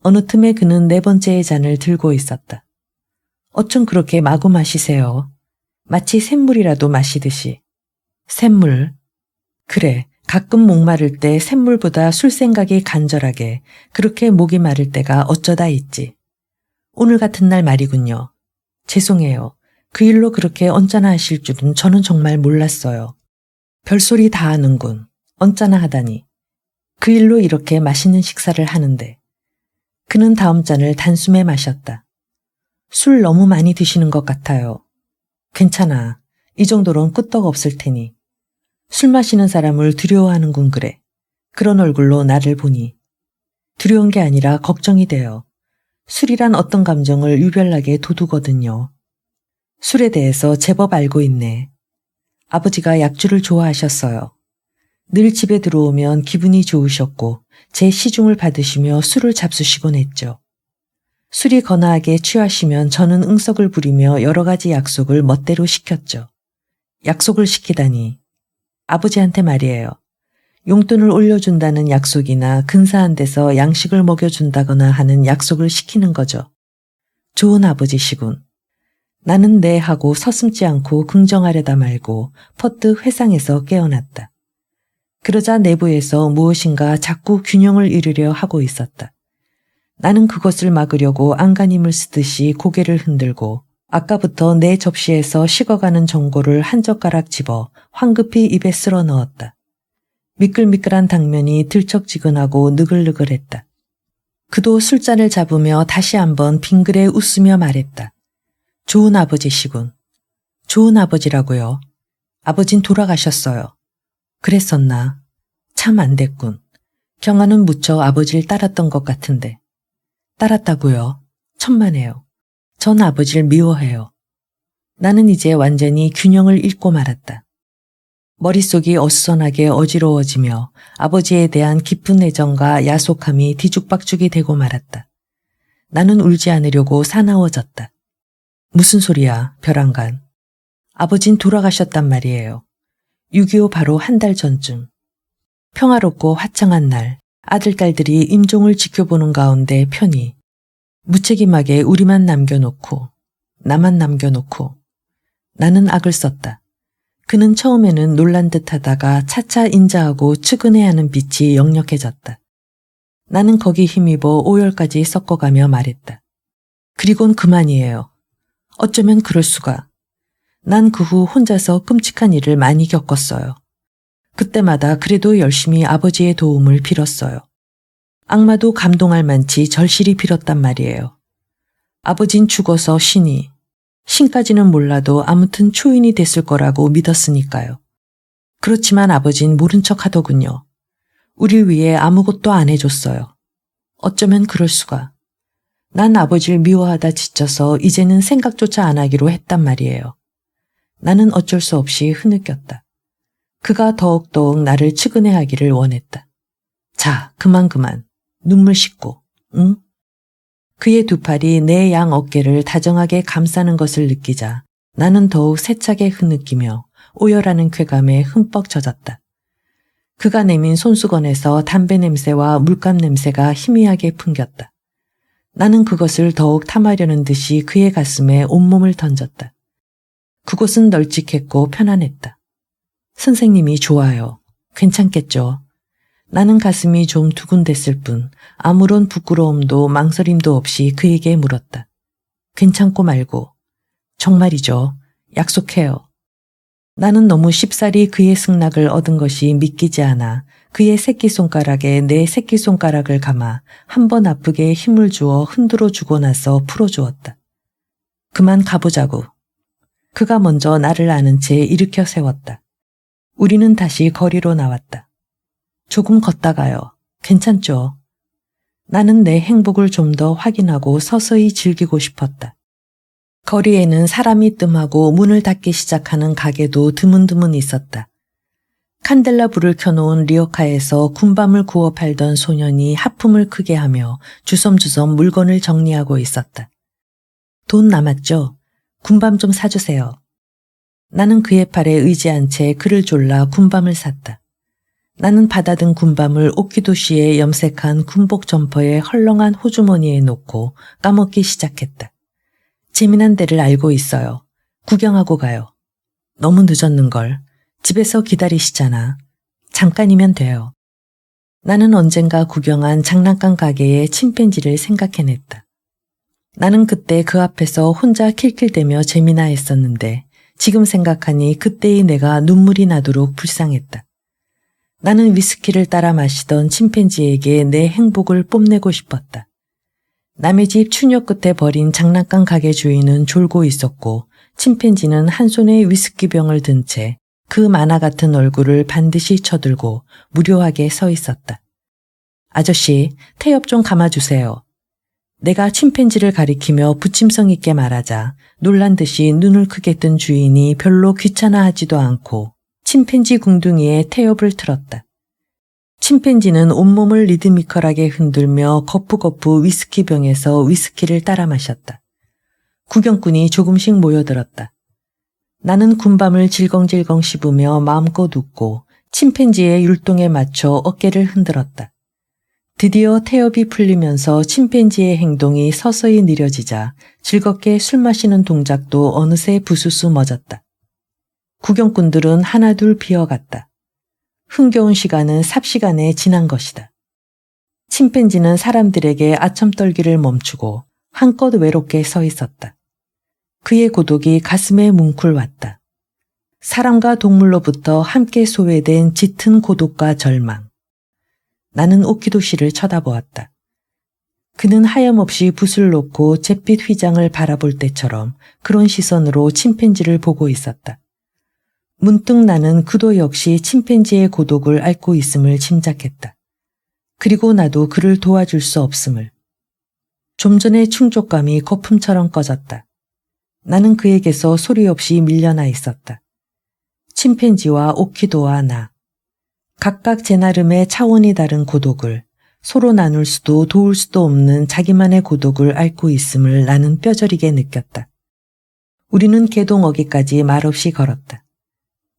어느 틈에 그는 네 번째의 잔을 들고 있었다. 어쩜 그렇게 마구 마시세요? 마치 샘물이라도 마시듯이. 샘물. 그래, 가끔 목마를 때 샘물보다 술 생각이 간절하게 그렇게 목이 마를 때가 어쩌다 있지. 오늘 같은 날 말이군요. 죄송해요. 그 일로 그렇게 언짢아 하실 줄은 저는 정말 몰랐어요. 별소리 다 하는군. 언짢아 하다니. 그 일로 이렇게 맛있는 식사를 하는데. 그는 다음 잔을 단숨에 마셨다. 술 너무 많이 드시는 것 같아요. 괜찮아. 이 정도론 끄떡 없을 테니. 술 마시는 사람을 두려워하는군 그래. 그런 얼굴로 나를 보니. 두려운 게 아니라 걱정이 돼요. 술이란 어떤 감정을 유별나게 돋우거든요. 술에 대해서 제법 알고 있네. 아버지가 약주를 좋아하셨어요. 늘 집에 들어오면 기분이 좋으셨고 제 시중을 받으시며 술을 잡수시곤 했죠. 술이 거나하게 취하시면 저는 응석을 부리며 여러 가지 약속을 멋대로 시켰죠. 약속을 시키다니. 아버지한테 말이에요. 용돈을 올려준다는 약속이나 근사한 데서 양식을 먹여준다거나 하는 약속을 시키는 거죠. 좋은 아버지시군. 나는 네 하고 서슴지 않고 긍정하려다 말고 퍼뜩 회상에서 깨어났다. 그러자 내부에서 무엇인가 자꾸 균형을 이루려 하고 있었다. 나는 그것을 막으려고 안간힘을 쓰듯이 고개를 흔들고 아까부터 내 접시에서 식어가는 전골을 한 젓가락 집어 황급히 입에 쓸어 넣었다. 미끌미끌한 당면이 들쩍지근하고 느글느글했다. 그도 술잔을 잡으며 다시 한번 빙그레 웃으며 말했다. 좋은 아버지시군. 좋은 아버지라고요. 아버진 돌아가셨어요. 그랬었나? 참 안 됐군. 경아는 무척 아버지를 따랐던 것 같은데. 따랐다고요? 천만에요. 전 아버지를 미워해요. 나는 이제 완전히 균형을 잃고 말았다. 머릿속이 어수선하게 어지러워지며 아버지에 대한 깊은 애정과 야속함이 뒤죽박죽이 되고 말았다. 나는 울지 않으려고 사나워졌다. 무슨 소리야, 벼랑간. 아버진 돌아가셨단 말이에요. 6.25 바로 한 달 전쯤. 평화롭고 화창한 날 아들, 딸들이 임종을 지켜보는 가운데 편히 무책임하게 우리만 남겨놓고 나만 남겨놓고 나는 악을 썼다. 그는 처음에는 놀란 듯하다가 차차 인자하고 측은해하는 빛이 역력해졌다. 나는 거기 힘입어 오열까지 섞어가며 말했다. 그리곤 그만이에요. 어쩌면 그럴 수가. 난 그 후 혼자서 끔찍한 일을 많이 겪었어요. 그때마다 그래도 열심히 아버지의 도움을 빌었어요. 악마도 감동할 만치 절실히 빌었단 말이에요. 아버진 죽어서 신까지는 몰라도 아무튼 초인이 됐을 거라고 믿었으니까요. 그렇지만 아버진 모른 척 하더군요. 우릴 위해 아무것도 안 해줬어요. 어쩌면 그럴 수가. 난 아버지를 미워하다 지쳐서 이제는 생각조차 안 하기로 했단 말이에요. 나는 어쩔 수 없이 흐느꼈다. 그가 더욱더욱 나를 측은해하기를 원했다. 자, 그만. 눈물 씻고, 응? 그의 두 팔이 내 양 어깨를 다정하게 감싸는 것을 느끼자 나는 더욱 세차게 흐느끼며 오열하는 쾌감에 흠뻑 젖었다. 그가 내민 손수건에서 담배 냄새와 물감 냄새가 희미하게 풍겼다. 나는 그것을 더욱 탐하려는 듯이 그의 가슴에 온몸을 던졌다. 그곳은 널찍했고 편안했다. 선생님이 좋아요. 괜찮겠죠? 나는 가슴이 좀 두근댔을 뿐 아무런 부끄러움도 망설임도 없이 그에게 물었다. 괜찮고 말고. 정말이죠. 약속해요. 나는 너무 쉽사리 그의 승낙을 얻은 것이 믿기지 않아 그의 새끼손가락에 내 새끼손가락을 감아 한 번 아프게 힘을 주어 흔들어 주고 나서 풀어주었다. 그만 가보자고. 그가 먼저 나를 아는 채 일으켜 세웠다. 우리는 다시 거리로 나왔다. 조금 걷다가요. 괜찮죠? 나는 내 행복을 좀 더 확인하고 서서히 즐기고 싶었다. 거리에는 사람이 뜸하고 문을 닫기 시작하는 가게도 드문드문 있었다. 칸델라 불을 켜놓은 리어카에서 군밤을 구워 팔던 소년이 하품을 크게 하며 주섬주섬 물건을 정리하고 있었다. 돈 남았죠? 군밤 좀 사주세요. 나는 그의 팔에 의지한 채 그를 졸라 군밤을 샀다. 나는 받아든 군밤을 오키도시의 염색한 군복 점퍼의 헐렁한 호주머니에 놓고 까먹기 시작했다. 재미난 데를 알고 있어요. 구경하고 가요. 너무 늦었는걸. 집에서 기다리시잖아. 잠깐이면 돼요. 나는 언젠가 구경한 장난감 가게의 침팬지를 생각해냈다. 나는 그때 그 앞에서 혼자 킬킬대며 재미나 했었는데 지금 생각하니 그때의 내가 눈물이 나도록 불쌍했다. 나는 위스키를 따라 마시던 침팬지에게 내 행복을 뽐내고 싶었다. 남의 집 추녀 끝에 버린 장난감 가게 주인은 졸고 있었고 침팬지는 한 손에 위스키병을 든 채 그 만화 같은 얼굴을 반드시 쳐들고 무료하게 서 있었다. 아저씨, 태엽 좀 감아주세요. 내가 침팬지를 가리키며 부침성 있게 말하자 놀란 듯이 눈을 크게 뜬 주인이 별로 귀찮아하지도 않고 침팬지 궁둥이에 태엽을 틀었다. 침팬지는 온몸을 리드미컬하게 흔들며 거푸거푸 위스키병에서 위스키를 따라 마셨다. 구경꾼이 조금씩 모여들었다. 나는 군밤을 질겅질겅 씹으며 마음껏 웃고 침팬지의 율동에 맞춰 어깨를 흔들었다. 드디어 태엽이 풀리면서 침팬지의 행동이 서서히 느려지자 즐겁게 술 마시는 동작도 어느새 부수수 멎었다. 구경꾼들은 하나둘 비어갔다. 흥겨운 시간은 삽시간에 지난 것이다. 침팬지는 사람들에게 아첨 떨기를 멈추고 한껏 외롭게 서 있었다. 그의 고독이 가슴에 뭉클왔다. 사람과 동물로부터 함께 소외된 짙은 고독과 절망. 나는 오키도시를 쳐다보았다. 그는 하염없이 붓을 놓고 잿빛 휘장을 바라볼 때처럼 그런 시선으로 침팬지를 보고 있었다. 문득 나는 그도 역시 침팬지의 고독을 앓고 있음을 짐작했다. 그리고 나도 그를 도와줄 수 없음을. 좀 전의 충족감이 거품처럼 꺼졌다. 나는 그에게서 소리 없이 밀려나 있었다. 침팬지와 오키도와 나. 각각 제 나름의 차원이 다른 고독을 서로 나눌 수도 도울 수도 없는 자기만의 고독을 앓고 있음을 나는 뼈저리게 느꼈다. 우리는 개동어기까지 말없이 걸었다.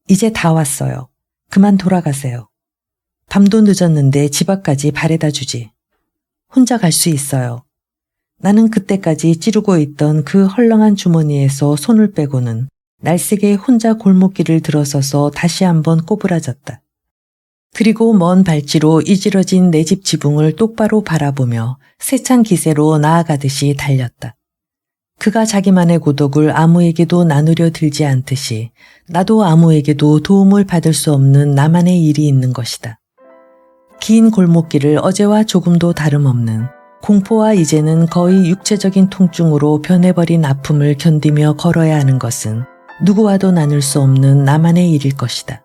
이제 다 왔어요. 그만 돌아가세요. 밤도 늦었는데 집 앞까지 바래다 주지. 혼자 갈 수 있어요. 나는 그때까지 찌르고 있던 그 헐렁한 주머니에서 손을 빼고는 날쌔게 혼자 골목길을 들어서서 다시 한번 꼬부라졌다. 그리고 먼 발치로 이지러진 내 집 지붕을 똑바로 바라보며 세찬 기세로 나아가듯이 달렸다. 그가 자기만의 고독을 아무에게도 나누려 들지 않듯이 나도 아무에게도 도움을 받을 수 없는 나만의 일이 있는 것이다. 긴 골목길을 어제와 조금도 다름없는 공포와 이제는 거의 육체적인 통증으로 변해버린 아픔을 견디며 걸어야 하는 것은 누구와도 나눌 수 없는 나만의 일일 것이다.